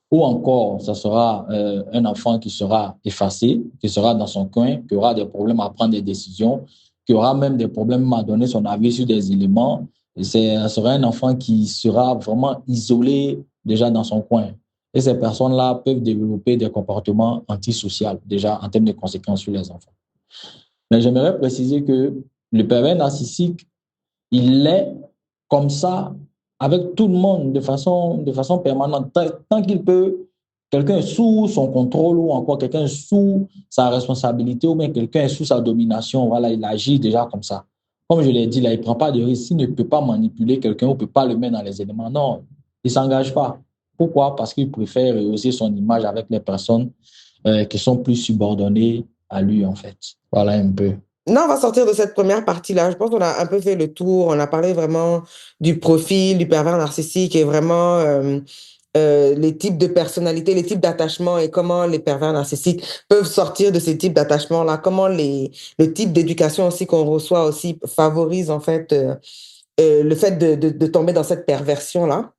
Ou encore, ça sera un enfant qui sera effacé, qui sera dans son coin, qui aura des problèmes à prendre des décisions, qui aura même des problèmes à donner son avis sur des éléments. Et ce sera un enfant qui sera vraiment isolé déjà dans son coin. Et ces personnes-là peuvent développer des comportements antisociaux, déjà en termes de conséquences sur les enfants. Mais j'aimerais préciser que le pervers narcissique, il est comme ça avec tout le monde de façon permanente. Tant qu'il peut, quelqu'un est sous son contrôle ou encore quelqu'un est sous sa responsabilité ou bien quelqu'un est sous sa domination, voilà, il agit déjà comme ça. Comme je l'ai dit, là, il ne prend pas de risque. Il ne peut pas manipuler quelqu'un ou ne peut pas le mettre dans les éléments. Non, il ne s'engage pas. Pourquoi? Parce qu'il préfère rehausser son image avec les personnes qui sont plus subordonnées à lui, en fait. Voilà un peu. Non, on va sortir de cette première partie-là. Je pense qu'on a un peu fait le tour. On a parlé vraiment du profil du pervers narcissique et vraiment les types de personnalités, les types d'attachements et comment les pervers narcissiques peuvent sortir de ces types d'attachements-là. Comment le type d'éducation aussi qu'on reçoit aussi favorise en fait le fait de tomber dans cette perversion-là.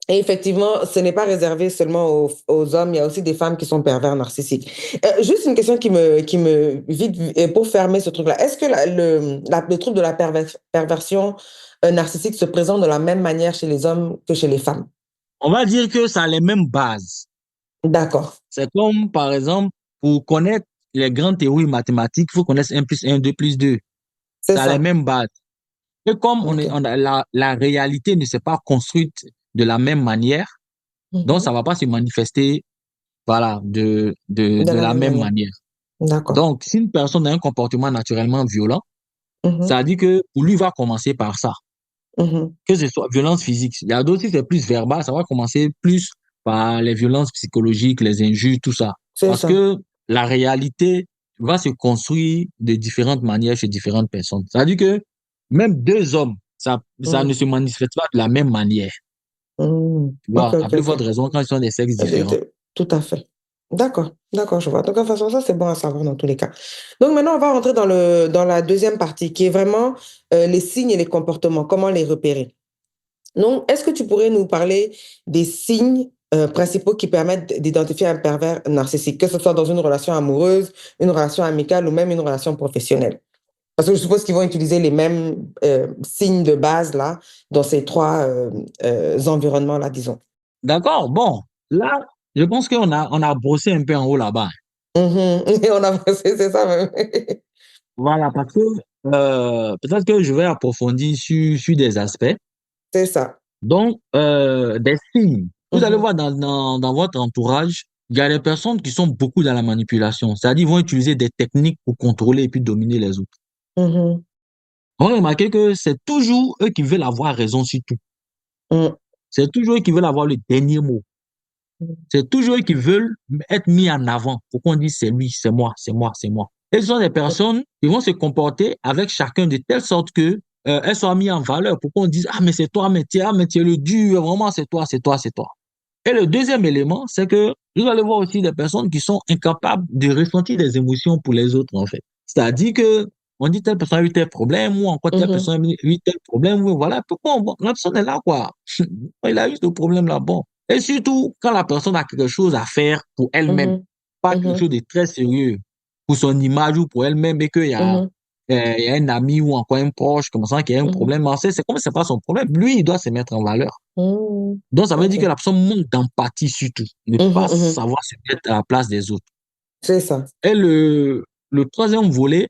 Et effectivement, ce n'est pas réservé seulement aux hommes, il y a aussi des femmes qui sont pervers narcissiques. Juste une question vite, pour fermer ce truc-là. Est-ce que le trouble de la perversion narcissique se présente de la même manière chez les hommes que chez les femmes? On va dire que ça a les mêmes bases. D'accord. C'est comme, par exemple, pour connaître les grandes théories mathématiques, il faut connaître 1 plus 1, 2 plus 2. C'est Ça a les ça. mêmes bases. Et comme OK. la réalité ne s'est pas construite de la même manière, donc ça Mhm. ne va pas se manifester, voilà, De de la la même même manière. manière. D'accord. Donc, si une personne a un comportement naturellement violent, Mhm. ça dit que pour lui va commencer par ça, Mhm. que ce soit violence physique. Il y a d'autres, si c'est plus verbal, ça va commencer plus par les violences psychologiques, les injures, tout ça. C'est Parce ça. que la réalité va se construire de différentes manières chez différentes personnes. Ça veut dire que même deux hommes, ça ne Mhm. se manifeste pas de la même manière. Mhm. Tu OK, vois, à OK, plus OK. forte raison quand ils sont des sexes différents. Tout à fait. D'accord, d'accord, je vois. Donc, de toute façon, ça, c'est bon à savoir dans tous les cas. Donc, maintenant, on va rentrer dans la deuxième partie qui est vraiment les signes et les comportements, comment les repérer. Donc, est-ce que tu pourrais nous parler des signes principaux qui permettent d'identifier un pervers narcissique, que ce soit dans une relation amoureuse, une relation amicale ou même une relation professionnelle? Parce que je suppose qu'ils vont utiliser les mêmes signes de base là, dans ces trois environnements-là, disons. D'accord, bon, là, je pense on a brossé un peu en haut là-bas. Mhm. Et on a avancé, c'est ça même. Voilà, parce que peut-être que je vais approfondir sur des aspects. C'est ça. Donc, des signes. Vous allez Mhm. voir dans votre entourage, il y a des personnes qui sont beaucoup dans la manipulation. C'est-à-dire, ils vont utiliser des techniques pour contrôler et puis dominer les autres. Mhm. On va remarquer que c'est toujours eux qui veulent avoir raison sur tout. Mhm. C'est toujours eux qui veulent avoir le dernier mot. C'est toujours eux qui veulent être mis en avant pour qu'on dise c'est lui, c'est moi, c'est moi, c'est moi. Et ce sont des personnes qui vont se comporter avec chacun de telle sorte que elles soient mises en valeur pour qu'on dise ah mais c'est toi, mais tu es le dur, vraiment c'est toi, c'est toi, c'est toi. Et le deuxième élément, c'est que vous allez voir aussi des personnes qui sont incapables de ressentir des émotions pour les autres, en fait. C'est-à-dire que on dit telle personne a eu tel problème, ou encore telle Mhm. personne a eu tel problème, ou voilà, pourquoi bon, la personne est là, quoi. Il a eu ce problème-là, bon. Et surtout, quand la personne a quelque chose à faire pour elle-même, Mhm. pas quelque Mhm. chose de très sérieux pour son image ou pour elle-même, et Mhm. il y a un ami ou encore un proche comme ça qui a un Mhm. problème, c'est comme si c'est pas son problème. Lui, il doit se mettre en valeur. Mhm. Donc, ça veut dire que OK. la personne manque d'empathie surtout, ne Mhm. pas Mhm. savoir se mettre à la place des autres. C'est ça. Et le troisième volet,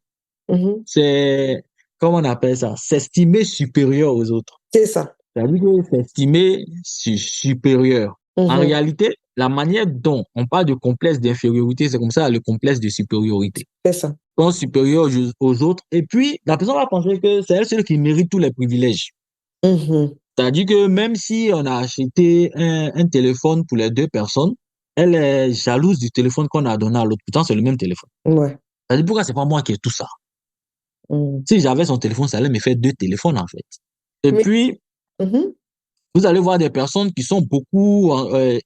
Mhm. c'est, comment on appelle ça? S'estimer supérieur aux autres. C'est ça. C'est-à-dire que s'estimer supérieur. En Mhm. réalité, la manière dont on parle de complexe d'infériorité, c'est comme ça le complexe de supériorité. C'est ça. On est supérieur aux autres. Et puis, la personne va penser que c'est elle seule qui mérite tous les privilèges. Mhm. C'est-à-dire que même si on a acheté un téléphone pour les deux personnes, elle est jalouse du téléphone qu'on a donné à l'autre. Pourtant, c'est le même téléphone. Ouais. C'est-à-dire pourquoi c'est pas moi qui ai tout ça? Mhm. Si j'avais son téléphone, ça allait me faire deux téléphones, en fait. Et Mais, puis, mhm. vous allez voir des personnes qui sont beaucoup,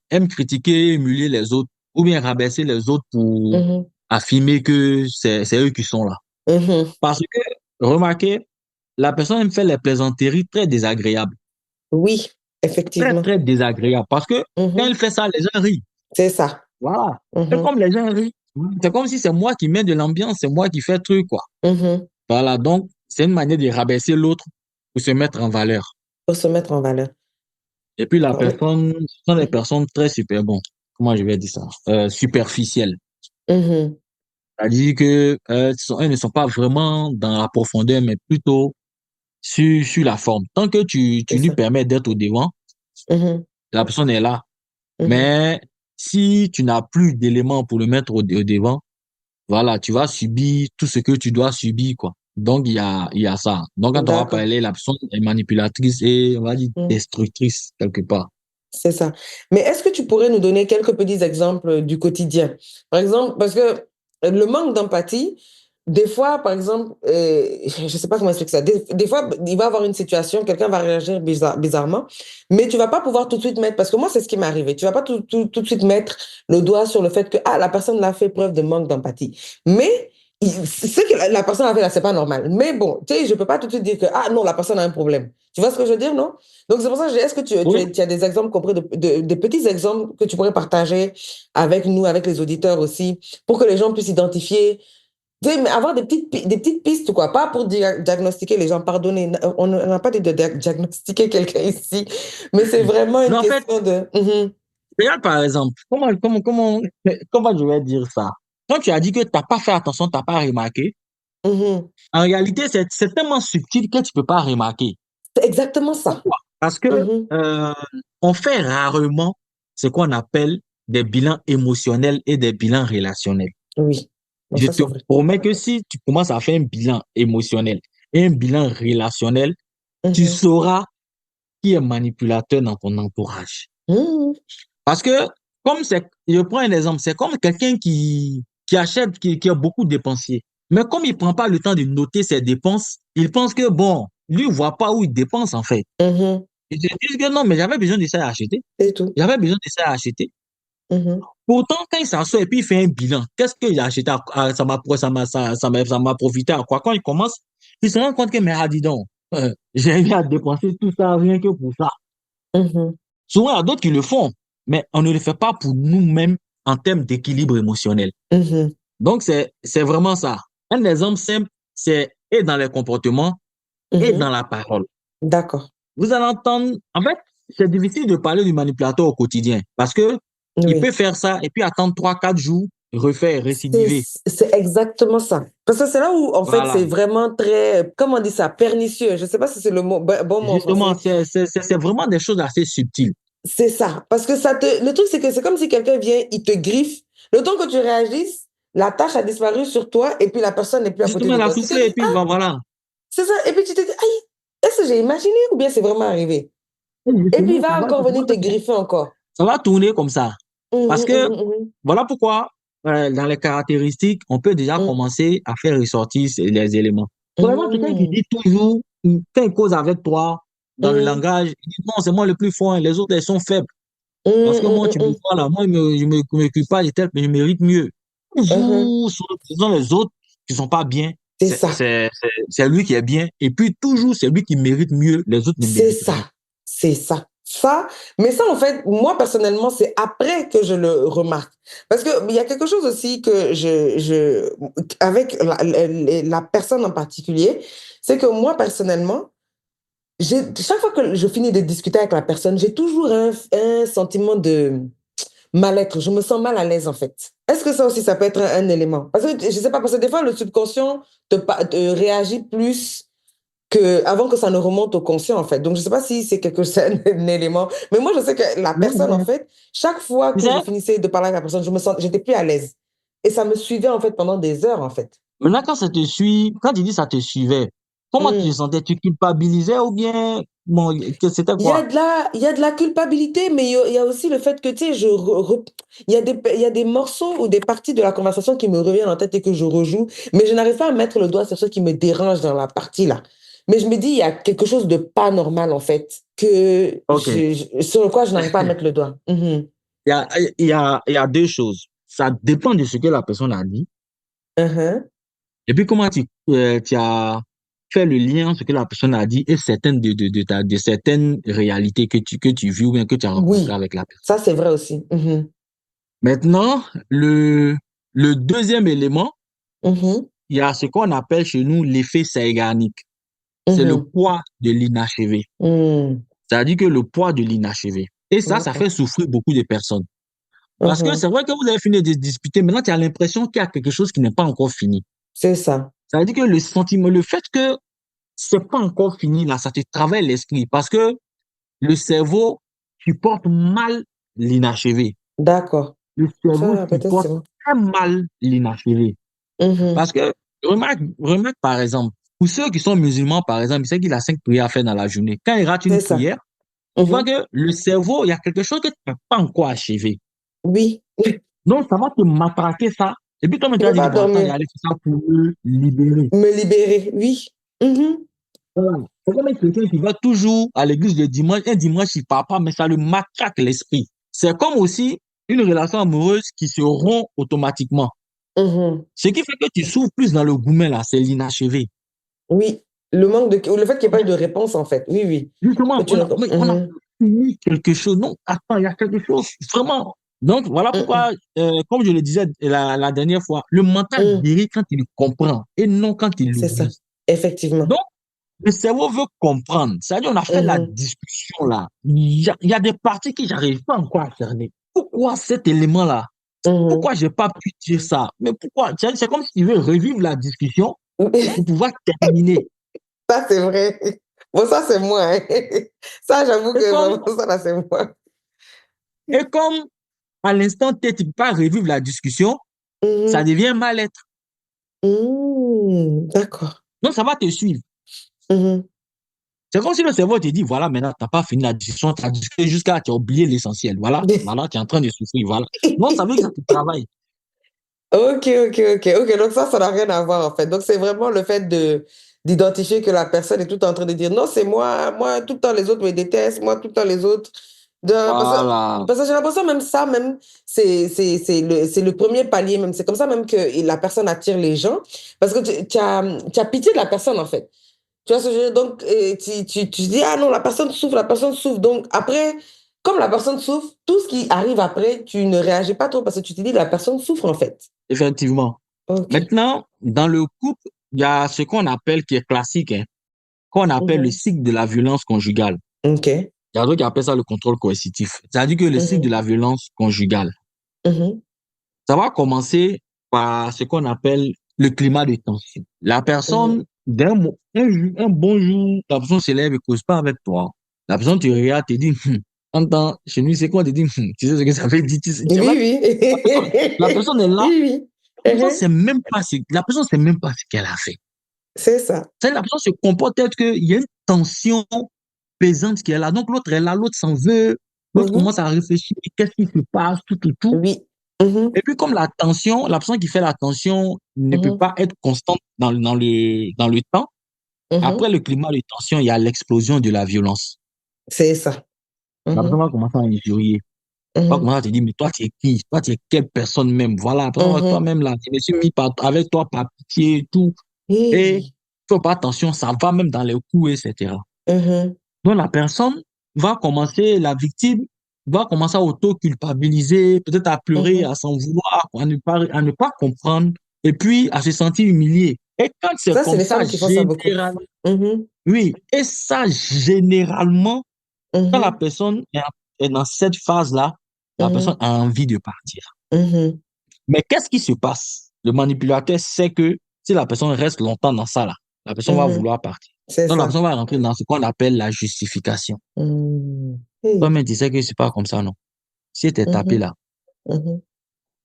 aiment critiquer, humilier les autres, ou bien rabaisser les autres pour Mhm. affirmer que c'est eux qui sont là. Mhm. Parce que, remarquez, la personne aime faire les plaisanteries très désagréables. Oui, Très, effectivement. très désagréables. Parce que quand Mhm. elle fait ça, les gens rient. C'est ça. Voilà. Et Mhm. comme les gens rient, c'est comme si c'est moi qui mets de l'ambiance, c'est moi qui fais le truc, quoi. Mhm. Voilà, donc c'est une manière de rabaisser l'autre pour se mettre en valeur. Pour se mettre en valeur. Et puis la D'accord. personne, ce sont des personnes très super, bon, comment je vais dire ça, superficielles. Mhm. C'est-à-dire que elles ne sont pas vraiment dans la profondeur, mais plutôt sur la forme. Tant que C'est tu lui ça. permets d'être au devant, Mhm. la personne est là. Mhm. Mais si tu n'as plus d'éléments pour le mettre au devant, voilà, tu vas subir tout ce que tu dois subir, quoi. Donc, il y a ça. Donc, quand on va D'accord. parler, la personne est manipulatrice et, on va dire, Mhm. destructrice, quelque part. C'est ça. Mais est-ce que tu pourrais nous donner quelques petits exemples du quotidien? Par exemple, parce que le manque d'empathie, des fois, par exemple, je ne sais pas comment expliquer ça. Des fois, il va y avoir une situation, quelqu'un va réagir bizarrement, mais tu vas pas pouvoir tout de suite mettre, parce que moi, c'est ce qui m'est arrivé. Tu vas pas tout de suite mettre le doigt sur le fait que ah, la personne l'a fait preuve de manque d'empathie. Mais ce que la personne a fait là, c'est pas normal. Mais bon, tu sais, je peux pas tout de suite dire que ah non, la personne a un problème. Tu vois ce que je veux dire, non? Donc, c'est pour ça que je dis, est-ce que Oui. tu as des exemples compris, de petits exemples que tu pourrais partager avec nous, avec les auditeurs aussi, pour que les gens puissent identifier, tu sais, mais avoir des petites pistes, quoi, pas pour diagnostiquer les gens, pardonnez, on n'a pas dit de diagnostiquer quelqu'un ici, mais c'est vraiment une Non, en fait, question de... Mhm, regarde par exemple, comment je vais dire ça? Quand tu as dit que tu n'as pas fait attention, tu n'as pas remarqué, mhm. en réalité, c'est tellement subtil que tu peux pas remarquer. C'est exactement ça. Pourquoi? Parce que Mhm. euh, on fait rarement ce qu'on appelle des bilans émotionnels et des bilans relationnels. Oui, bon, Je ça te c'est vrai. promets que si tu commences à faire un bilan émotionnel et un bilan relationnel, tu Mhm. sauras qui est manipulateur dans ton entourage. Mhm. Parce que, je prends un exemple, c'est comme quelqu'un qui achète, qui a beaucoup de dépensiers. Mais comme il prend pas le temps de noter ses dépenses, il pense que, bon, lui, il voit pas où il dépense, en fait. Mhm. Il se dit que non, mais j'avais besoin de ça à acheter. C'est tout. J'avais besoin de ça à acheter. Mhm. Pourtant, quand il s'assoit et puis il fait un bilan, qu'est-ce qu'il a acheté ça m'a profité à quoi? Quand il commence, il se rend compte que, mais ah, dis donc, j'ai eu à dépenser tout ça rien que pour ça. Mhm. Souvent, il y a d'autres qui le font, mais on ne le fait pas pour nous-mêmes en termes d'équilibre émotionnel. Mhm. Donc, c'est vraiment ça. Un exemple simple, c'est et dans les comportements et dans Mhm. la parole. D'accord. Vous allez entendre, en fait, c'est difficile de parler du manipulateur au quotidien parce que il peut Oui. faire ça et puis attendre 3, 4 jours, refaire, C'est récidiver. c'est exactement ça. Parce que c'est là où, en fait, Voilà. c'est vraiment très, comment on dit ça, pernicieux. Je ne sais pas si c'est le mot, bon mot en Justement, français. c'est vraiment des choses assez subtiles. C'est ça. Parce que le truc, c'est que c'est comme si quelqu'un vient, il te griffe. Le temps que tu réagisses, la tâche a disparu sur toi et puis la personne n'est plus à côté Justement, de il a toi. Tu te soufflé et dis, puis ah, voilà. c'est ça. Et puis tu te dis, aïe, est-ce que j'ai imaginé ou bien c'est vraiment arrivé? Et puis il Justement, va encore venir te griffer encore. ça va tourner comme ça. Parce Mhm, que mhm, mhm, voilà pourquoi, dans les caractéristiques, on peut déjà mhm, commencer à faire ressortir les éléments. Vraiment, quelqu'un qui mhm, dit toujours, fait une cause avec toi, dans le mhm, langage, il dit non, c'est moi le plus fort, hein, les autres, ils sont faibles. mhm, Parce que moi, mhm, tu me mhm, vois là, moi, je m'occupe pas des tels, mais je mérite mieux. mhm. Toujours, ce sont les autres qui sont pas bien, C'est ça. c'est lui qui est bien. Et puis, toujours, c'est lui qui mérite mieux, les autres ne C'est méritent rien. ça, c'est ça. Ça, mais ça, en fait, moi, personnellement, c'est après que je le remarque. Parce qu'il y a quelque chose aussi que avec la personne en particulier, c'est que moi, personnellement, chaque fois que je finis de discuter avec la personne, j'ai toujours un sentiment de mal-être. Je me sens mal à l'aise, en fait. Est-ce que ça aussi, ça peut être un élément? Parce que, je sais pas, parce que des fois, le subconscient te réagit plus avant que ça ne remonte au conscient, en fait. Donc, je ne sais pas si c'est un élément. Mais moi, je sais que la Non, personne, en mais, fait, chaque fois tu que je sais, finissais de parler avec la personne, j'étais plus à l'aise. Et ça me suivait, en fait, pendant des heures, en fait. maintenant, quand ça te suit, quand tu dis ça te suivait, comment tu te Hmm. sentais? Tu culpabilisais ou bien, bon, que c'était quoi? Il y a de la culpabilité, mais il y a aussi le fait que, tu sais, il y a des morceaux ou des parties de la conversation qui me reviennent en tête et que je rejoue, mais je n'arrive pas à mettre le doigt sur ce qui me dérange dans la partie là. Mais je me dis, il y a quelque chose de pas normal, en fait, Ok. sur le quoi je n'arrive pas à mettre le doigt. Mhm. Il y a deux choses. Ça dépend de ce que la personne a dit. Mhm. Et puis, comment tu as fait le lien entre ce que la personne a dit et certaines de certaines réalités que tu vis ou bien que tu as rencontrées Oui, avec la personne. ça c'est vrai aussi. Mhm. Maintenant, le deuxième élément, Mhm. il y a ce qu'on appelle chez nous l'effet Zeigarnik. C'est le Mhm. poids de l'inachevé. Mhm. C'est-à-dire que le poids de l'inachevé. Et ça D'accord. fait souffrir beaucoup de personnes. Parce que Mhm. c'est vrai que vous avez fini de discuter, maintenant tu as l'impression qu'il y a quelque chose qui n'est pas encore fini. C'est ça. Ça veut dire que le sentiment, le fait que c'est pas encore fini là, ça te travaille l'esprit parce que le cerveau supporte mal l'inachevé. D'accord. Le cerveau Ça, peut-être c'est supporte bon. très mal l'inachevé. Mhm. Parce que, remarque par exemple, pour ceux qui sont musulmans, par exemple, ils savent qu'il a 5 prières à faire dans la journée. Quand il rate une C'est ça. prière, tu vois Mhm. que le cerveau, il y a quelque chose que tu n'as pas encore achevé. Oui. Donc, ça va te matraquer ça. Et puis, toi, tu Je vas peux dire, pas bon, attends, il y dormir. a aller faire ça pour me libérer. Me libérer. Oui. Mhm. Voilà. C'est comme quelqu'un qui va toujours à l'église le dimanche, un dimanche, il part pas, mais ça le matraque l'esprit. C'est comme aussi une relation amoureuse qui se rompt automatiquement. Mhm. Ce qui fait que tu souffres plus dans le gourmet, là, c'est l'inachevé. Oui. Le manque de, ou le fait qu'il n'y ait pas eu de réponse, en fait. Oui, oui. Que Justement, tu ne... on a Mhm. fini quelque chose. Non, attends, il y a quelque chose, vraiment. Donc, voilà Mhm. pourquoi, comme je le disais la dernière fois, le mental Mhm. guérit quand il comprend et non quand il C'est ça. l'oublie. Effectivement. Donc, le cerveau veut comprendre. C'est-à-dire, on a fait la Mhm. discussion là. Il y a des parties que j'arrive pas encore à cerner. Pourquoi cet élément-là? Mhm. Pourquoi j'ai pas pu dire ça? Mais pourquoi? C'est comme si tu veux revivre la discussion pour pouvoir terminer. Ça, c'est vrai. Bon, ça, c'est moi, hein. Ça, j'avoue Et que comme, vraiment, ça, là, c'est moi. et comme à l'instant T, tu ne peux pas revivre la discussion, ça Mhm. devient mal-être. D'accord. Donc, ça va te suivre. Mhm. C'est comme si le cerveau te dit, voilà, maintenant, tu n'as pas fini la discussion, tu as discuté jusqu'à, tu as oublié l'essentiel. Voilà, voilà, tu es en train de souffrir, voilà. Donc, ça veut dire que ça te travaille. Ok, ok, ok, ok. Donc ça n'a rien à voir en fait. Donc c'est vraiment le fait de d'identifier que la personne est tout le temps en train de dire non, c'est moi, moi, tout le temps les autres me détestent, moi, tout le temps les autres. Voilà. Parce que j'ai l'impression même ça, même, c'est le premier palier même. C'est comme ça même que la personne attire les gens. Parce que tu as pitié de la personne en fait. Tu vois ce que je veux dire? Donc, tu dis, ah non, la personne souffre, la personne souffre. Donc, après, comme la personne souffre, tout ce qui arrive après, tu ne réagis pas trop parce que tu te dis, la personne souffre en fait. Effectivement. Ok. Maintenant, dans le couple, il y a ce qu'on appelle, qui est classique, hein, qu'on appelle le Mhm. cycle de la violence conjugale. Ok. Il y a d'autres qui appellent ça le contrôle coercitif. C'est-à-dire que le cycle de Mhm. la violence conjugale, Mhm. ça va commencer par ce qu'on appelle le climat de tension. La Mhm. personne, un bon jour, la personne se lève et ne cause pas avec toi. La personne te regarde, te dit, entends, chez nous, c'est quoi, te dit, tu sais ce que ça veut dire, Oui, la personne, la oui. personne est là, Oui, oui. sait Mhm. même pas la personne sait même pas ce qu'elle a fait. C'est ça. C'est la personne se comporte tel qu'il y a une tension pesante qui est là. Donc l'autre est là, l'autre s'en veut, l'autre Mhm. commence à réfléchir, qu'est-ce qui se passe, tout, tout, tout. Oui. Mhm. Et puis comme la tension, la personne qui fait la tension ne peut Mhm. pas être constante dans le temps, après Mhm. le climat de tension, il y a l'explosion de la violence. C'est ça. La personne Mhm. va commencer à injurier. Va Mhm. commencer à te dire, mais toi, tu es qui? Toi, tu es quelle personne même? Voilà, Mhm. toi-même là, je me suis mis avec toi par pitié et tout. Et Oui. faut pas attention, ça va même dans les coups, etc. Mhm. Donc la personne va commencer, la victime va commencer à auto-culpabiliser, peut-être à pleurer, Mhm. à s'en vouloir, à ne pas comprendre, et puis à se sentir humiliée. Et quand c'est Ça, c'est comme les ça, femmes qui font ça beaucoup. Mhm. oui, et ça, généralement, quand la Mhm. personne est dans cette phase-là, la personne Mhm. a envie de partir. Mhm. Mais qu'est-ce qui se passe? Le manipulateur sait que si la personne reste longtemps dans ça, là, la personne va Mhm. vouloir partir. C'est Donc, la ça. personne va rentrer dans ce qu'on appelle la justification. Mhm. Hey. Toi-même, tu sais que c'est pas comme ça, non? Si tu es tapé Mhm. là, Mhm.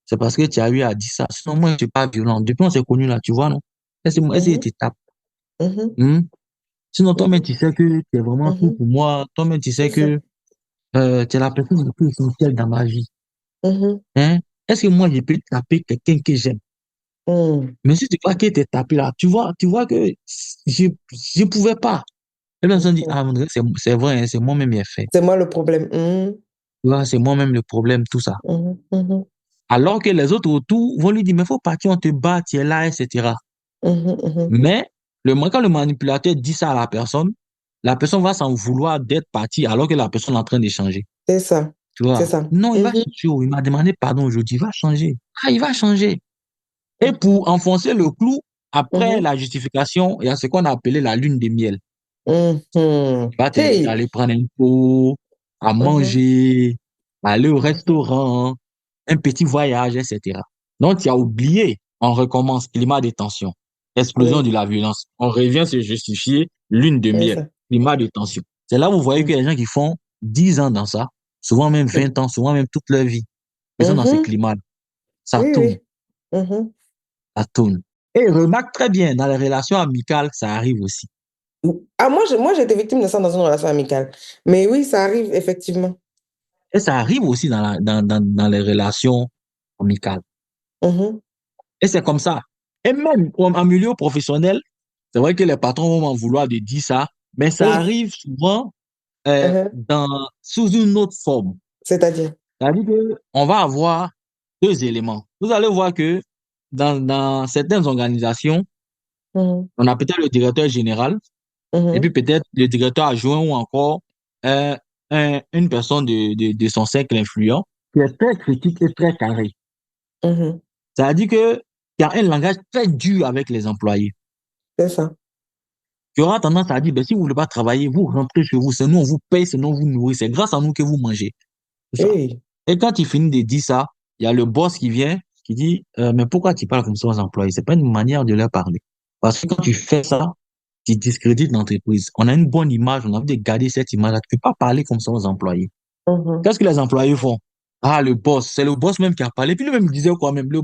c'est parce que tu as eu à dire ça. Sinon, moi, je suis pas violent. Depuis on s'est connus là, tu vois, non? Est-ce que Mhm. tu tapes? Mhm. Hmm? Sinon, toi-même, Mhm. tu sais que tu es vraiment tout Mhm. pour moi. Toi-même, tu C'est sais ça. que tu es la personne la plus essentielle dans ma vie. Mhm. Hein? Est-ce que moi, je peux taper quelqu'un que j'aime? Mhm. Mais si tu crois qu'il était tapé là, tu vois que je pouvais pas. Et bien, on se dit, Mhm. ah, André, c'est vrai, hein, c'est moi-même qui ai fait. C'est moi le problème. Mhm. Tu vois, c'est moi-même le problème, tout ça. Mhm. Mhm. Alors que les autres autour vont lui dire, mais faut partir, on te bat, tu es là, etc. Mhm. Mhm. Mais quand le manipulateur dit ça à la personne va s'en vouloir d'être partie alors que la personne est en train d'échanger. C'est ça. Tu C'est vois? ça. Non, il va Mhm. changer. Il m'a demandé pardon aujourd'hui. Il va changer. Ah, il va changer. Et pour enfoncer le clou, après Mhm. la justification, il y a ce qu'on a appelé la lune de miel. Mhm. Tu vas t'inviter à Hey. aller prendre un pot, à Mhm. manger, à aller au Mhm. restaurant, un petit voyage, etc. Donc, tu as oublié, on recommence, climat de tension, explosion de Oui, la violence. On revient se justifier, lune de c'est miel, ça. climat de tension. C'est là où vous voyez qu'il y a des gens qui font 10 ans dans ça, souvent même 20 ans, souvent même toute leur vie. Ils sont dans ces Mhm. climats. Ça Oui, tourne, oui. Mhm. ça tourne. Et remarque très bien, dans les relations amicales, ça arrive aussi. Ah, moi, j'ai été victime de ça dans une relation amicale. Mais oui, ça arrive, effectivement. Et ça arrive aussi dans les relations amicales. Mhm. Et c'est comme ça. Et même en milieu professionnel, c'est vrai que les patrons vont m'en vouloir de dire ça, mais ça Oui. arrive souvent Mhm. sous une autre forme. C'est-à-dire. C'est-à-dire qu'on va avoir deux éléments. Vous allez voir que dans certaines organisations, Mhm. on a peut-être le directeur général et puis Mhm. peut-être le directeur adjoint ou encore euh, une personne de son cercle influent qui est très critique et très carré. Mhm. C'est-à-dire qu'il y a un langage très dur avec les employés. C'est ça. Qui aura tendance à dire, ben, si vous ne voulez pas travailler, vous rentrez chez vous, c'est nous, on vous paye, c'est nous, on vous nourrit, c'est grâce à nous que vous mangez. C'est ça. Oui. Et quand il finit de dire ça, il y a le boss qui vient, qui dit, mais pourquoi tu parles comme ça aux employés? C'est pas une manière de leur parler. Parce que quand tu fais ça, tu discrédites l'entreprise. On a une bonne image, on a envie de garder cette image-là. Tu peux pas parler comme ça aux employés. Mhm. Qu'est-ce que les employés font? Ah, le boss, c'est le boss même qui a parlé. Puis lui-même disait quoi même? Le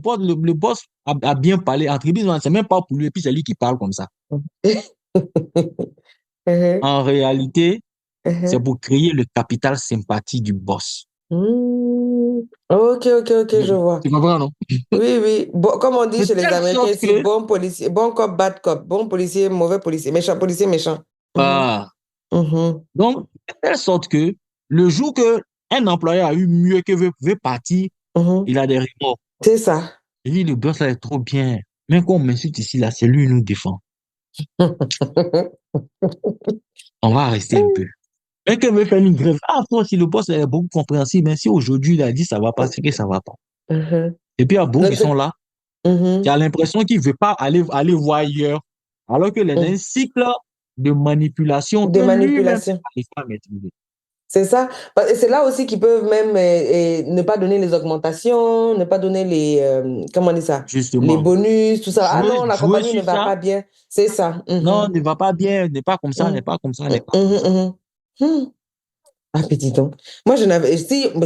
boss a bien parlé. Entreprise, c'est même pas pour lui. Et puis c'est lui qui parle comme ça. Mhm. En réalité, c'est Mhm. pour créer le capital sympathie du boss. Hmm. Ok, ok, ok, je vois. Tu comprends, non? Oui, oui. Bon, comme on dit De chez les telle Américains sorte ici, que, bon policier, bon cop, bad cop, bon policier, mauvais policier, méchant. Mhm. ah, Mhm. donc, de telle sorte que le jour que un employé a eu mieux que veut partir, Mhm. il a des remords. C'est ça. Il dit, le boss là est trop bien. Même quand on m'insulte ici, là, c'est lui qui nous défend. On va rester un peu. Et que veut faire une grève. Ah, toi, si le boss est beaucoup compréhensible, mais si aujourd'hui il a dit ça va pas, c'est que ça va pas. Mhm. Et puis, il y a beaucoup Donc, qui sont là, qui mhm. a l'impression qu'il ne veut pas aller voir ailleurs, alors qu'il est dans un Mhm. cycle de manipulation que Des lui-même manipulations. n'arrive pas à maîtriser. C'est ça. Et c'est là aussi qu'ils peuvent même ne pas donner les augmentations, ne pas donner comment on dit ça, les Justement, bonus, tout ça. Ah non, la jouer compagnie ne sur va ça, pas bien. C'est ça. non, Mhm. ne va pas bien, n'est pas comme ça, n'est Mhm. pas comme ça, n'est Mhm. pas comme ça. Mhm. Mhm. Ah, petit donc. Moi,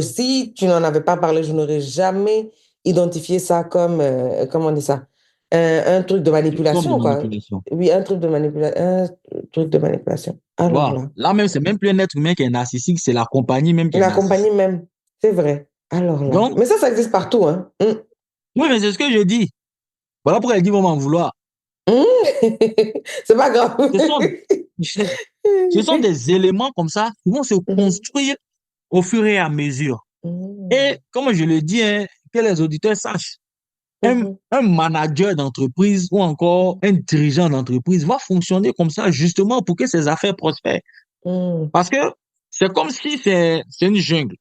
si tu n'en avais pas parlé, je n'aurais jamais identifié ça comme, comment on dit ça, un truc de Une forme de manipulation, quoi. manipulation. Oui, un truc de manipulation. Alors Voilà. là, Là même, c'est même plus un être humain qui est narcissique, c'est la compagnie même qui est la compagnie narcissique. même, c'est vrai. Alors là. Donc, Mais ça existe partout, hein. oui, mais c'est ce que je dis. Voilà pourquoi elle dit vont m'en vouloir. Hum. C'est pas grave. Ce sont, ce sont des éléments comme ça qui vont se Mhm. construire au fur et à mesure. Et Mhm. comme je le dis, hein, que les auditeurs sachent, Mhm. un manager d'entreprise ou encore un dirigeant d'entreprise va fonctionner comme ça justement pour que ses affaires prospèrent. Mhm. Parce que c'est comme si c'est une jungle.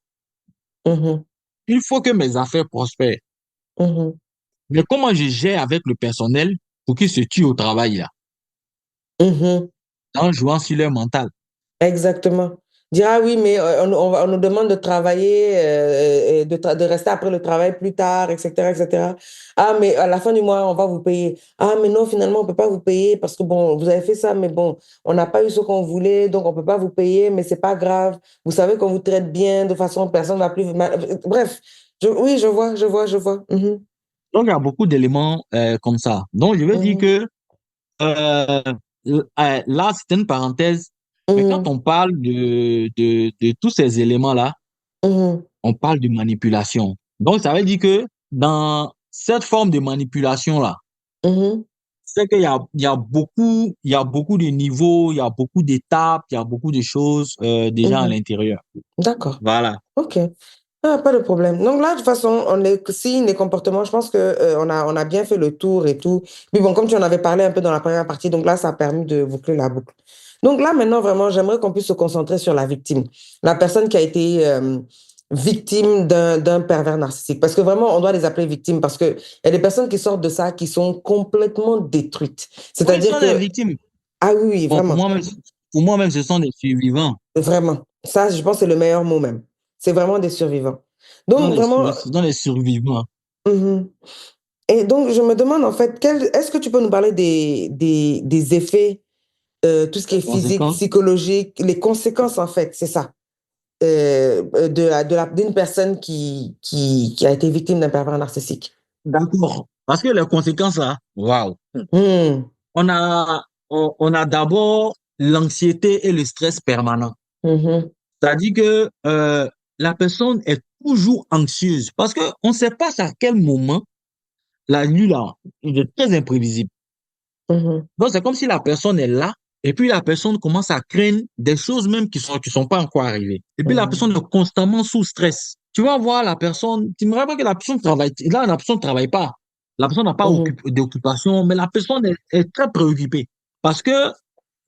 Mhm. Il faut que mes affaires prospèrent. Mhm. Mais comment je gère avec le personnel pour qu'ils se tuent au travail là, Mhm. en jouant sur leur mental? Exactement. Dire, ah oui, mais on nous demande de travailler, de rester après le travail plus tard, etc., etc. Ah, mais à la fin du mois, on va vous payer. Ah, mais non, finalement, on ne peut pas vous payer parce que, bon, vous avez fait ça, mais bon, on n'a pas eu ce qu'on voulait, donc on ne peut pas vous payer, mais c'est pas grave. Vous savez qu'on vous traite bien, de façon, personne ne va plus... Bref, oui, je vois. Mhm, Donc, il y a beaucoup d'éléments comme ça. Donc, je veux dire mhm, que euh, là, c'est une parenthèse, mais quand mhm, on parle de tous ces éléments-là, mhm, on parle de manipulation. Donc, ça veut dire que dans cette forme de manipulation-là, mhm, c'est qu'il y a beaucoup de niveaux, il y a beaucoup d'étapes, il y a beaucoup de choses déjà à mhm. l'intérieur. D'accord. Voilà. OK. Ah, pas de problème. Donc là, de toute façon, si les comportements, je pense que on a bien fait le tour et tout. Puis bon, comme tu en avais parlé un peu dans la première partie, donc là, ça a permis de boucler la boucle. Donc là, maintenant, vraiment, j'aimerais qu'on puisse se concentrer sur la victime, la personne qui a été victimes d'un pervers narcissique. Parce que vraiment, on doit les appeler victimes parce qu'il y a des personnes qui sortent de ça qui sont complètement détruites. Oui, ce C'est-à-dire sont des que, victimes. ah oui, oui, Bon, vraiment, pour moi-même, ce sont des survivants. vraiment. Ça, je pense que c'est le meilleur mot même. C'est vraiment des survivants. Donc, vraiment, Ce sont des survivants. mhm. Et donc, je me demande en fait, est-ce que tu peux nous parler des effets, tout ce qui Les est physique, conséquences. psychologique, les conséquences en fait, c'est ça, d'une personne qui a été victime d'un pervers narcissique. D'accord. Parce que les conséquences, là, waouh. Hmm, On a d'abord l'anxiété et le stress permanent. mhm, C'est-à-dire que la personne est toujours anxieuse parce qu'on ne sait pas à quel moment la nuit, là, il est très imprévisible. mhm, Donc, c'est comme si la personne est là et puis la personne commence à craindre des choses même qui sont pas encore arrivées. Et puis la personne mhm, est constamment sous stress. Tu vas voir la personne, tu me rappelles que la personne travaille, là, la personne ne travaille pas. La personne n'a pas mhm, d'occupation, mais la personne est très préoccupée. Parce que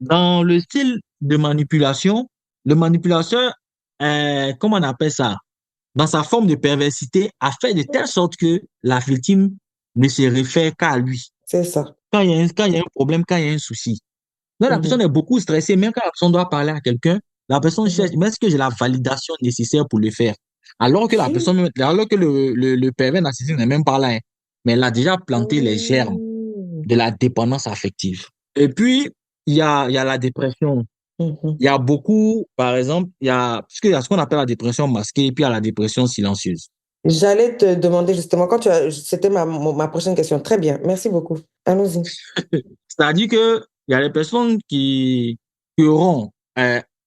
dans le style de manipulation, le manipulateur, comment on appelle ça? Dans sa forme de perversité, a fait de telle sorte que la victime ne se réfère qu'à lui. c'est ça. Quand il y a un problème, quand il y a un souci. Là, la personne Mhm, est beaucoup stressée, même quand la personne doit parler à quelqu'un, la personne cherche, mhm. mais est-ce que j'ai la validation nécessaire pour le faire? Alors que la personne, alors que le pervers narcissique n'est même pas là, hein, mais elle a déjà planté les germes Mhm, de la dépendance affective. Et puis, il y a la dépression. mhm. Il y a beaucoup, par exemple, puisqu'il y a ce qu'on appelle la dépression masquée, et puis il y a la dépression silencieuse. J'allais te demander justement, c'était ma prochaine question. Très bien, merci beaucoup. Allons-y. C'est-à-dire que il y a des personnes qui auront,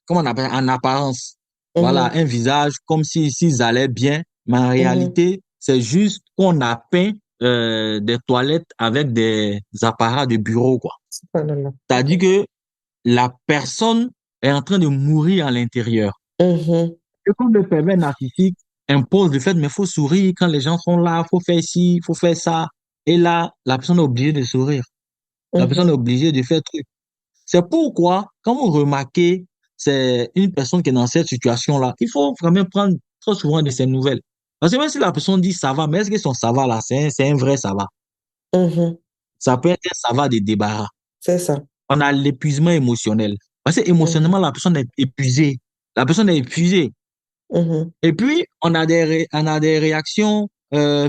comment on appelle, en apparence, voilà, Mhm, un visage comme si s'ils allaient bien, mais en mhm. réalité, c'est juste qu'on a peint des toilettes avec des appareils de bureau, quoi. Subhanallah. C'est-à-dire Ok. que la personne est en train de mourir à l'intérieur. Mhm, Et comme le pervers narcissique impose le fait, mais il faut sourire quand les gens sont là, il faut faire ci, il faut faire ça. Et là, la personne est obligée de sourire. La personne est mhm, obligée de faire truc. C'est pourquoi, quand vous remarquez, c'est une personne qui est dans cette situation-là, il faut vraiment prendre très souvent de ses nouvelles. Parce que même si la personne dit ça va, mais est-ce que son ça va là, c'est un vrai ça va? mhm. Ça peut être un ça va de débarras. C'est ça. On a l'épuisement émotionnel. Parce que Mhm, émotionnellement, la personne est épuisée. La personne est épuisée. mhm, Et puis, on a des réactions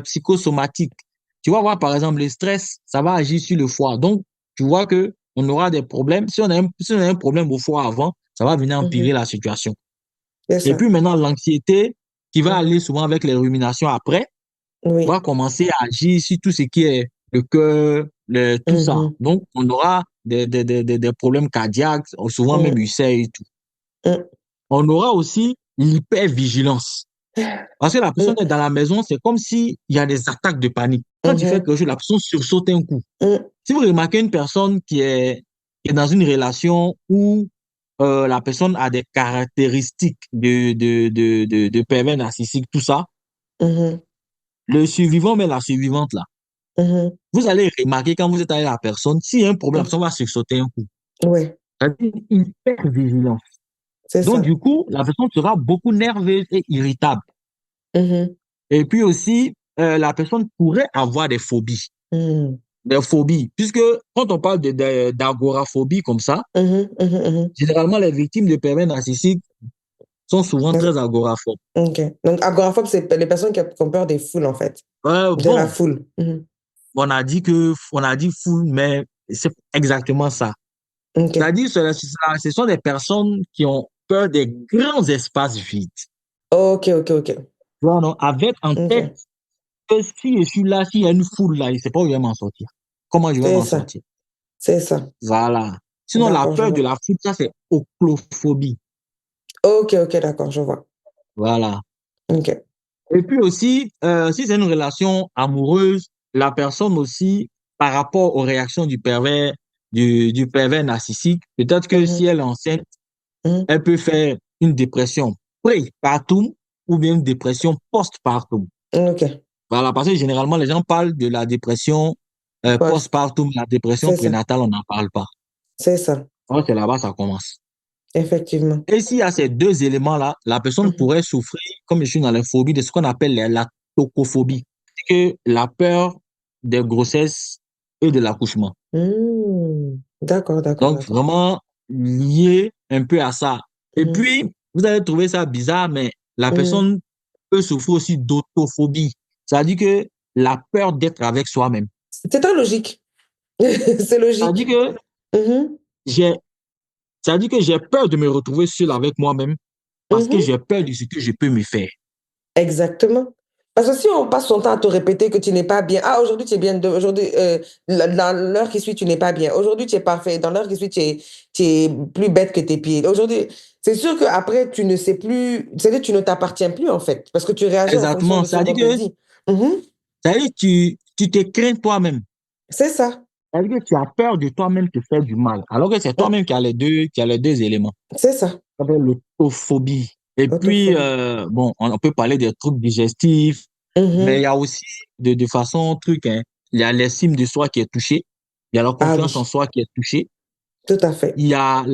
psychosomatiques. Tu vas voir, par exemple, le stress, ça va agir sur le foie. Donc, tu vois que on aura des problèmes. Si on a un problème au foie avant, ça va venir empirer mhm. la situation. C'est Et ça. puis maintenant, l'anxiété, qui va aller Mhm. souvent avec les ruminations après, va Oui. commencer à agir sur tout ce qui est le cœur, tout ça. Mhm, Donc, on aura des problèmes cardiaques, souvent même mhm, ulcères et tout. mhm, On aura aussi l'hypervigilance. Parce que la personne est mhm, dans la maison, c'est comme s'il y a des attaques de panique. Quand tu fais mhm, quelque chose, la personne sursaute un coup. mhm, Si vous remarquez une personne qui est dans une relation où la personne a des caractéristiques de pervers narcissique, tout ça, mhm, le survivant, mais la survivante là, mhm, vous allez remarquer quand vous êtes avec la personne, s'il y a un problème, la mhm. personne va sursauter un coup. Ouais, C'est une hypervigilance. c'est Donc, ça. du coup, la personne sera beaucoup nerveuse et irritable. Mhm, Et puis aussi, la personne pourrait avoir mhm, des phobies, puisque quand on parle d'agoraphobie comme ça, mhm, mhm, mhm. généralement les victimes de pervers narcissiques sont souvent Ouais, très agoraphobes. ok. Donc, agoraphobe, c'est les personnes qui ont peur des foules, en fait. De la Bon, foule. Mhm. on a dit fou, mais c'est exactement ça. Ok. C'est-à-dire, ce sont des personnes qui ont peur des grands espaces vides. Ok, ok, ok. Tu vois, non? Avec en tête Ok. que si je suis là, s'il y a une foule là, il ne sait pas où je vais m'en sortir. Comment je vais C'est m'en ça. sortir? C'est ça. Voilà. Sinon, la D'accord, je peur de vois. la foule, ça, c'est oclophobie. Ok, ok, d'accord, je vois. Voilà. Ok. Et puis aussi, si c'est une relation amoureuse, la personne aussi, par rapport aux réactions du pervers narcissique, peut-être que si Mhm, elle est enceinte, mhm. elle peut faire une dépression pré-partum ou bien une dépression post-partum. Ok. Voilà, parce que généralement, les gens parlent de la dépression Poste. post-partum, la dépression C'est ça. prénatale, on n'en parle pas. C'est ça. Alors, c'est là-bas que ça commence. Effectivement. Et s'il y a ces deux éléments-là, la personne Mhm. pourrait souffrir, comme je suis dans les phobies, de ce qu'on appelle la tocophobie, c'est que la peur des grossesses et de l'accouchement. D'accord, d'accord, Donc, d'accord. vraiment lié un peu à ça. Et Mhm. puis, vous allez trouver ça bizarre, mais la Mhm. personne peut souffrir aussi d'autophobie. C'est-à-dire que la peur d'être avec soi-même. C'est très logique. C'est C'est-à-dire logique. que Mhm. j'ai, c'est-à-dire que j'ai peur de me retrouver seul avec moi-même parce que Mhm. j'ai peur de ce que je peux me faire. Exactement. Parce que si on passe son temps à te répéter que tu n'es pas bien, ah, aujourd'hui tu es bien, aujourd'hui, dans l'heure qui suit, tu n'es pas bien, aujourd'hui tu es parfait, dans l'heure qui suit, tu es plus bête que tes pieds. Aujourd'hui, c'est sûr qu'après, tu ne sais plus, c'est-à-dire tu ne t'appartiens plus en fait, parce que tu réagis en fonction Exactement. de ce qu'on te dit. Mhm. C'est-à-dire que tu te crains toi-même. C'est ça. C'est-à-dire que tu as peur de toi-même te faire du mal. Alors que c'est Mm. toi-même qui a les deux éléments. C'est ça. Ça s'appelle l'autophobie. Et puis, Autophobie. bon, on peut parler des troubles digestifs, mais il Mhm. y a aussi de façon truc, hein, il y a l'estime de soi qui est touchée, il y a la Ah confiance en oui, soi qui est touchée, tout à fait. il y a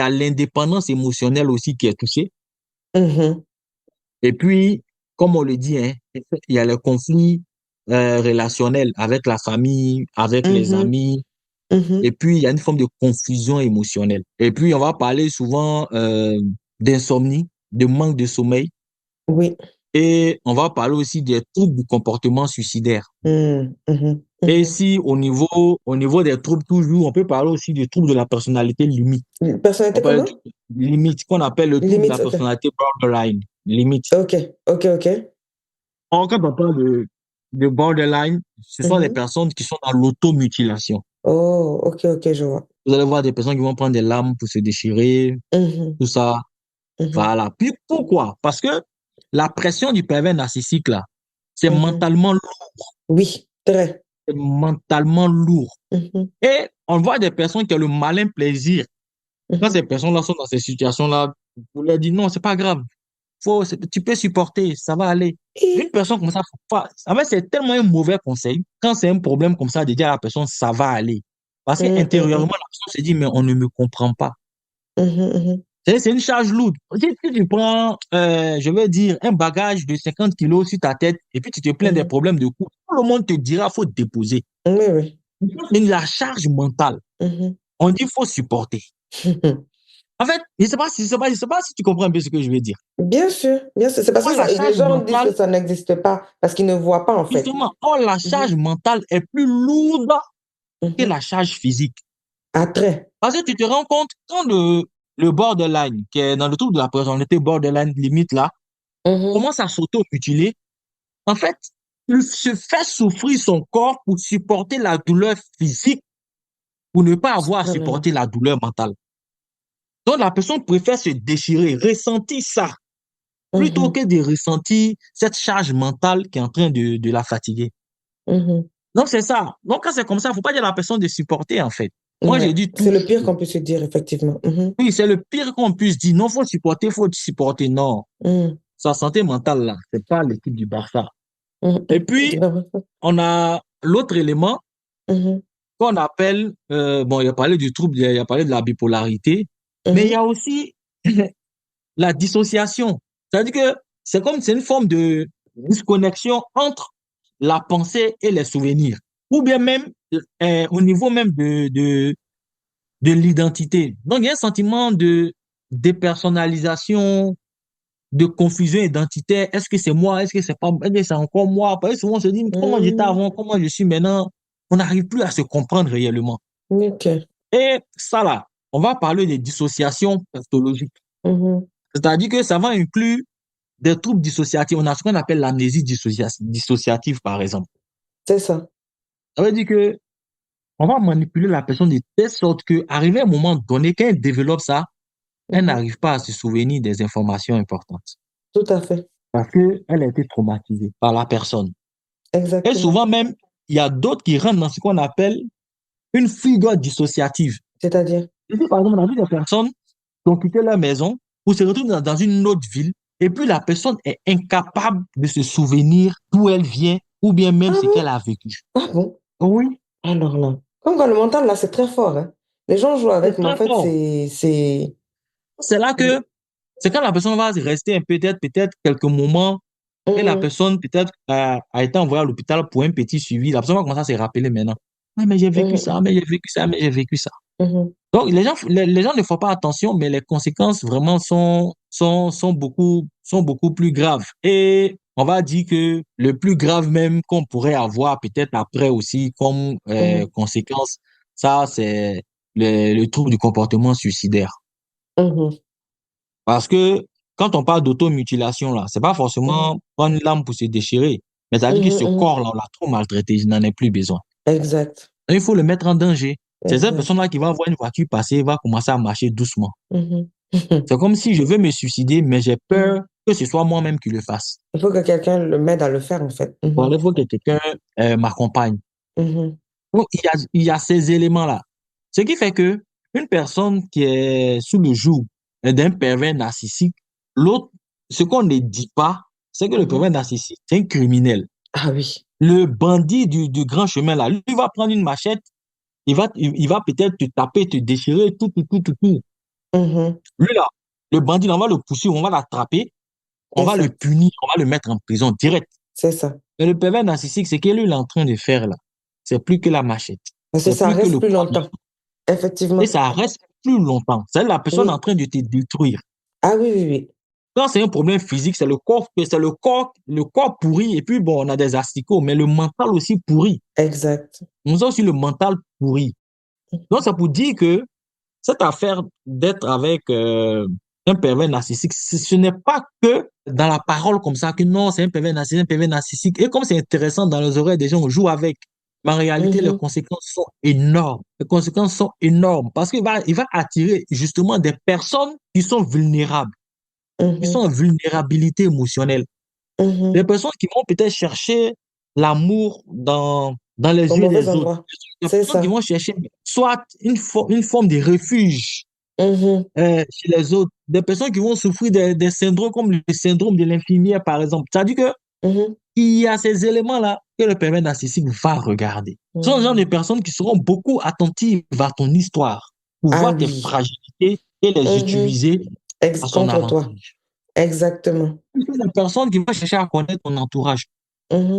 l'indépendance émotionnelle aussi qui est touchée. Mhm. Et puis, comme on le dit, hein, il y a le conflit relationnel avec la famille, avec les Mhm. amis. Et Mhm. puis, il y a une forme de confusion émotionnelle. Et puis, on va parler souvent d'insomnie, de manque de sommeil. Oui. Et on va parler aussi des troubles du comportement suicidaire. Mhm. Mhm. Et Mhm. si au niveau des troubles toujours, on peut parler aussi des troubles de la personnalité limite. On Personnalité parle comment? de limite, qu'on appelle le trouble de la Limite, ok. personnalité borderline. Limite. Ok, ok, ok. Or, quand on parle de borderline, ce sont les Mhm. personnes qui sont dans l'automutilation. Oh, ok, ok, je vois. Vous allez voir des personnes qui vont prendre des lames pour se déchirer, Mhm. tout ça. Mhm. Voilà. Puis pourquoi? Parce que la pression du pervers narcissique, là, c'est Mhm. mentalement lourd. Oui, très. C'est mentalement lourd. Mhm. Et on voit des personnes qui ont le malin plaisir. Quand Mhm. ces personnes-là sont dans ces situations-là, vous leur dites non, c'est pas grave. Tu peux supporter, ça va aller. Une Et, personne comme ça, en fait, c'est tellement un mauvais conseil. Quand c'est un problème comme ça, de dire à la personne, ça va aller. Parce mhm, qu'intérieurement, mhm, la personne se dit, mais on ne me comprend pas. mhm, mhm, C'est une charge lourde. Si tu prends, je vais dire, un bagage de 50 kilos sur ta tête et puis tu te plains des mhm. problèmes de cou, tout le monde te dira, faut déposer. Oui, oui. Mais la charge mentale, Mhm. on dit, faut supporter. En fait, je sais pas si tu comprends un peu ce que je veux dire. Bien sûr, bien sûr. C'est parce Or, que la les charge gens disent que mentale, ça n'existe pas, parce qu'ils ne voient pas en fait. justement, or, la Mhm. charge mentale est plus lourde que Mhm. la charge physique. Après. Parce que tu te rends compte, quand le borderline, qui est dans le trouble de la personnalité borderline limite là, Mhm. commence à s'auto-mutiler, en fait, il se fait souffrir son corps pour supporter la douleur physique, pour ne pas avoir à Oh là là. supporter la douleur mentale. Donc, la personne préfère se déchirer, ressentir ça, plutôt Mhm. que de ressentir cette charge mentale qui est en train de la fatiguer. Mhm. Donc, c'est ça. Donc, quand c'est comme ça, il ne faut pas dire à la personne de supporter, en fait. Moi, j'ai Ouais. dit C'est toujours, le pire qu'on puisse se dire, effectivement. Mhm. oui, c'est le pire qu'on puisse dire. Non, faut supporter, faut supporter. Non. Mhm. Sa santé mentale, là, c'est pas l'équipe du Barça. Mhm. Et Mhm. C'est puis, vraiment ça. on a l'autre élément Mhm. qu'on appelle, bon, il a parlé du trouble, il a parlé de la bipolarité, mais il y Mhm. a aussi la dissociation. C'est-à-dire que c'est une forme de disconnexion entre la pensée et les souvenirs, ou bien même au niveau même de l'identité. Donc, il y a un sentiment de dépersonnalisation, de confusion identitaire. Est-ce que c'est moi? Est-ce que c'est pas, est-ce que c'est encore moi? Parce que souvent on se dit, comment j'étais Mhm. avant? Comment je suis maintenant? On n'arrive plus à se comprendre réellement. Ok. Et ça là, on va parler de dissociation pathologique. Mhm. C'est-à-dire que ça va inclure des troubles dissociatifs. On a ce qu'on appelle l'amnésie dissociative, par exemple. C'est ça. Ça veut dire que on va manipuler la personne de telle sorte que, arrivé à un moment donné, quand elle développe ça, elle Mhm. n'arrive pas à se souvenir des informations importantes. Tout à fait. Parce qu'elle a été traumatisée par la personne. Et Exactement. souvent même, il y a d'autres qui rentrent dans ce qu'on appelle une fugue dissociative. C'est-à-dire? Ici, par exemple, on a vu des personnes qui ont quitté leur maison pour se retrouver dans une autre ville, et puis la personne est incapable de se souvenir d'où elle vient, ou bien même Ah ce bon? qu'elle a vécu. Ah bon? Oui, Alors là. Comme quoi le mental, là, c'est très fort, hein. Les gens jouent avec, C'est mais en très fait, fort. C'est là que, c'est quand la personne va rester peut-être quelques moments, et la Mhm, personne peut-être a été envoyée à l'hôpital pour un petit suivi. La personne va commencer à se rappeler maintenant. Ah, mais j'ai vécu mhm, ça, mais j'ai vécu ça, mais j'ai vécu ça. mhm, Donc, les gens ne font pas attention, mais les conséquences vraiment sont beaucoup plus graves. Et on va dire que le plus grave même qu'on pourrait avoir peut-être après aussi comme mhm, conséquence, ça, c'est le trouble du comportement suicidaire. mhm, Parce que quand on parle d'automutilation, là, c'est pas mhm, forcément prendre une lame pour se déchirer, mais ça veut dire que mhm, ce mhm. corps-là, on l'a trop maltraité, je n'en ai plus besoin. Exact, Il faut le mettre en danger. C'est cette exact. personne-là qui va voir une voiture passer, va commencer à marcher doucement. Mhm, C'est comme si je veux me suicider, mais j'ai mhm. peur que ce soit moi-même qui le fasse. Il faut que quelqu'un le m'aide à le faire, en fait. Bon, Mhm, il faut que quelqu'un m'accompagne. mhm, Donc, il y a ces éléments-là. Ce qui fait que une personne qui est sous le joug d'un pervers narcissique, l'autre, ce qu'on ne dit pas, c'est que le mhm. pervers narcissique, c'est un criminel. Ah oui. Le bandit du grand chemin, là, lui, il va prendre une machette, il va peut-être te taper, te déchirer, tout. Mhm. Lui, là, le bandit, là, on va le pousser, on va l'attraper, on va le Exact. punir, on va le mettre en prison direct. C'est ça. Mais le pervers narcissique, c'est qu'il est en train de faire là. C'est plus que la machette. Parce que C'est ça plus que reste le plus poignard. longtemps. Et Effectivement. ça reste plus longtemps. C'est la personne en Oui. train de te détruire. Ah oui, oui, oui. Quand c'est un problème physique, le corps pourri. Et puis bon, on a des asticots, mais le mental aussi pourri. Exact. On a aussi le mental pourri. Donc, c'est pour dire que cette affaire d'être avec un pervers narcissique, ce n'est pas que dans la parole comme ça, que non, c'est un pervers narcissique. Et comme c'est intéressant dans les oreilles des gens, on joue avec. Mais en réalité, les Mhm, conséquences sont énormes. Les conséquences sont énormes parce il va attirer justement des personnes qui sont vulnérables, qui sont mhm, en vulnérabilité émotionnelle. Des mhm. personnes qui vont peut-être chercher l'amour dans les Au yeux mauvais des autres. endroit. Des C'est personnes qui ça. vont chercher soit une forme de refuge Mhm, chez les autres. Des personnes qui vont souffrir des syndromes comme le syndrome de l'infirmière, par exemple. C'est-à-dire mhm, qu'il y a ces éléments-là que le pervers narcissique va regarder. Ce sont le genre de mhm. personnes qui seront beaucoup attentives à ton histoire pour Ah voir tes oui. fragilités et les Mhm. utiliser à son Contre toi. avantage. Exactement. Ce sont des personnes qui vont chercher à connaître ton entourage. Et Mhm.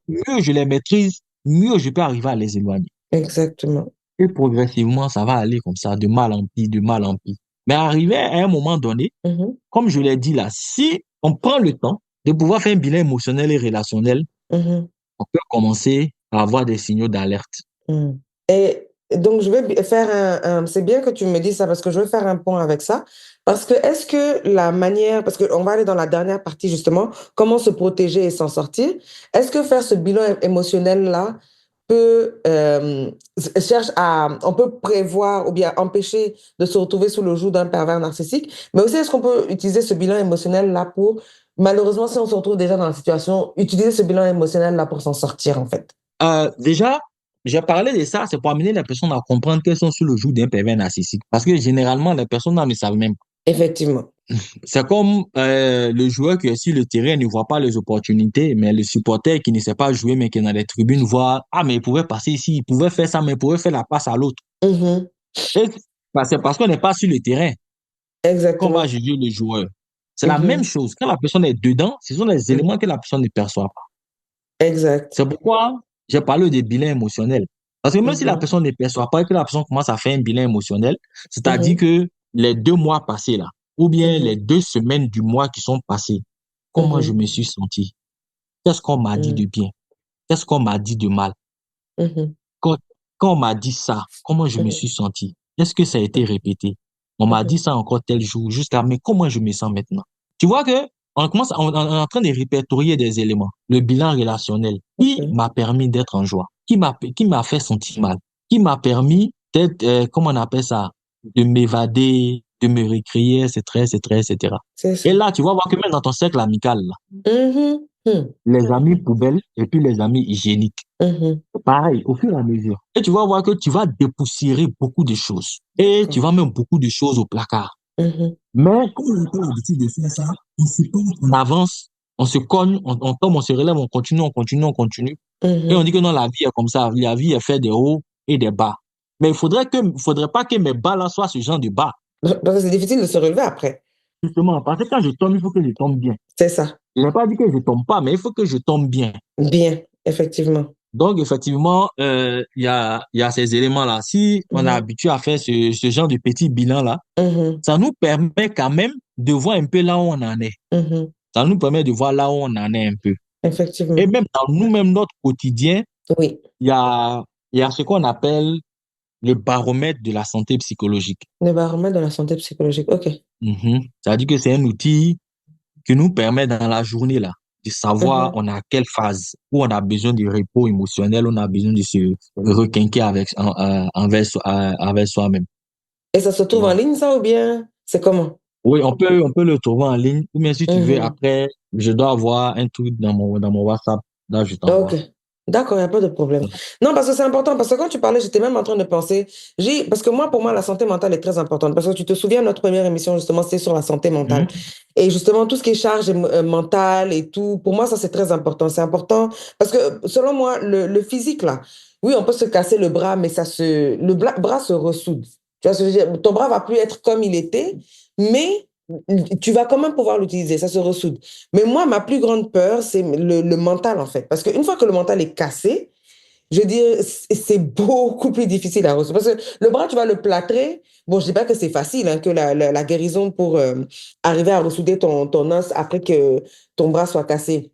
mieux je les maîtrise, mieux je peux arriver à les éloigner. Exactement. Et progressivement, ça va aller comme ça, de mal en pis, de mal en pis. Mais arrivé à un moment donné, Mhm, comme je l'ai dit là, si on prend le temps de pouvoir faire un bilan émotionnel et relationnel, mhm. on peut commencer à avoir des signaux d'alerte. Mm. Et donc, je vais faire c'est bien que tu me dises ça parce que je veux faire un point avec ça. Parce que est-ce que la manière, parce qu'on va aller dans la dernière partie justement, comment se protéger et s'en sortir, est-ce que faire ce bilan émotionnel-là peut, cherche à, on peut prévoir ou bien empêcher de se retrouver sous le joug d'un pervers narcissique, mais aussi est-ce qu'on peut utiliser ce bilan émotionnel-là pour, malheureusement, si on se retrouve déjà dans la situation, utiliser ce bilan émotionnel-là pour s'en sortir en fait? Déjà, j'ai parlé de ça, c'est pour amener les personnes à comprendre qu'elles sont sous le joug d'un pervers narcissique. Parce que généralement, les personnes ne savent même pas. Effectivement. C'est comme le joueur qui est sur le terrain ne voit pas les opportunités, mais le supporter qui ne sait pas jouer, mais qui est dans les tribunes, voit, ah, mais il pouvait passer ici, il pouvait faire ça, mais il pouvait faire la passe à l'autre. Mhm. Et c'est parce qu'on n'est pas sur le terrain qu'on va Exactement. juger le joueur. C'est la même Mhm. chose. Quand la personne est dedans, ce sont les Mhm. éléments que la personne ne perçoit pas. Exact. C'est pourquoi j'ai parlé des bilans émotionnels. Parce que même si la Mhm. personne ne perçoit pas et que la personne commence à faire un bilan émotionnel, c'est-à-dire Mhm. que les 2 mois passés là, ou bien les Mhm. 2 semaines du mois qui sont passées, comment je Mhm. me suis senti? Qu'est-ce qu'on m'a dit de Mhm. bien? Qu'est-ce qu'on m'a dit de mal? Mhm. Quand, quand on m'a dit ça, comment je me Mhm. suis senti? Est-ce que ça a été répété? On m'a dit Mhm. ça encore tel jour, jusqu'à, mais comment je me sens maintenant? Tu vois que on est en train de répertorier des éléments. Le bilan relationnel, qui Mhm. m'a permis d'être en joie, qui m'a fait sentir mal, qui m'a permis d'être, comment on appelle ça, de m'évader, de me récréer, etc. C'est Et ça. là, tu vas voir que même dans ton cercle amical, là, Mhm. Mhm. les amis poubelles et puis les amis hygiéniques. Mhm. Pareil, au fur et à mesure. Et tu vas voir que tu vas dépoussiérer beaucoup de choses. Et tu D'accord. vas mettre beaucoup de choses au placard. Mhm. Mais comme on n'a pas l'habitude de faire ça, on se cogne, on avance, on se cogne, on tombe, on se relève, on continue. Et on Mhm. dit que non, la vie est comme ça. La vie est faite des hauts et des bas. Mais faudrait pas que mes bas là soient ce genre de bas. Parce que c'est difficile de se relever après. Justement, parce que quand je tombe, il faut que je tombe bien. C'est ça. Je n'ai pas dit que je tombe pas, mais il faut que je tombe bien. Bien, effectivement. Donc, effectivement, il y a ces éléments-là. Si on est Mhm. habitué à faire ce genre de petit bilan-là, Mhm. ça nous permet quand même de voir un peu là où on en est. Mhm. Ça nous permet de voir là où on en est un peu. Et Effectivement. même dans nous-mêmes, notre quotidien, Oui. il y a, il y a ce qu'on appelle le baromètre de la santé psychologique. Le baromètre de la santé psychologique. OK. Mhm. C'est-à-dire que c'est un outil qui nous permet dans la journée là de savoir Mhm. on a quelle phase où on a besoin de repos émotionnel, on a besoin de se requinquer avec soi-même. Et ça se Tu trouve en vois. ligne, ça, ou bien c'est comment? Oui, on peut le trouver en ligne. Ou bien si tu veux, Mhm. après, je dois avoir un truc dans mon WhatsApp. Là, je OK. t'envoie. D'accord, il n'y a pas de problème. Non, parce que c'est important, parce que quand tu parlais, j'étais même en train de penser, parce que moi, pour moi, la santé mentale est très importante, parce que tu te souviens, notre première émission, justement, c'était sur la santé mentale. Mhm. Et justement, tout ce qui est charge mentale et tout, pour moi, ça, c'est très important. C'est important, parce que selon moi, le physique, là, oui, on peut se casser le bras, mais bras se ressoude. Tu vois ce que je veux dire? Ton bras va plus être comme il était, mais tu vas quand même pouvoir l'utiliser, ça se ressoude. Mais moi, ma plus grande peur, c'est le mental, en fait. Parce qu'une fois que le mental est cassé, je veux dire, c'est beaucoup plus difficile à ressouder. Parce que le bras, tu vas le plâtrer. Bon, je dis pas que c'est facile, hein, que la guérison pour arriver à ressouder ton os après que ton bras soit cassé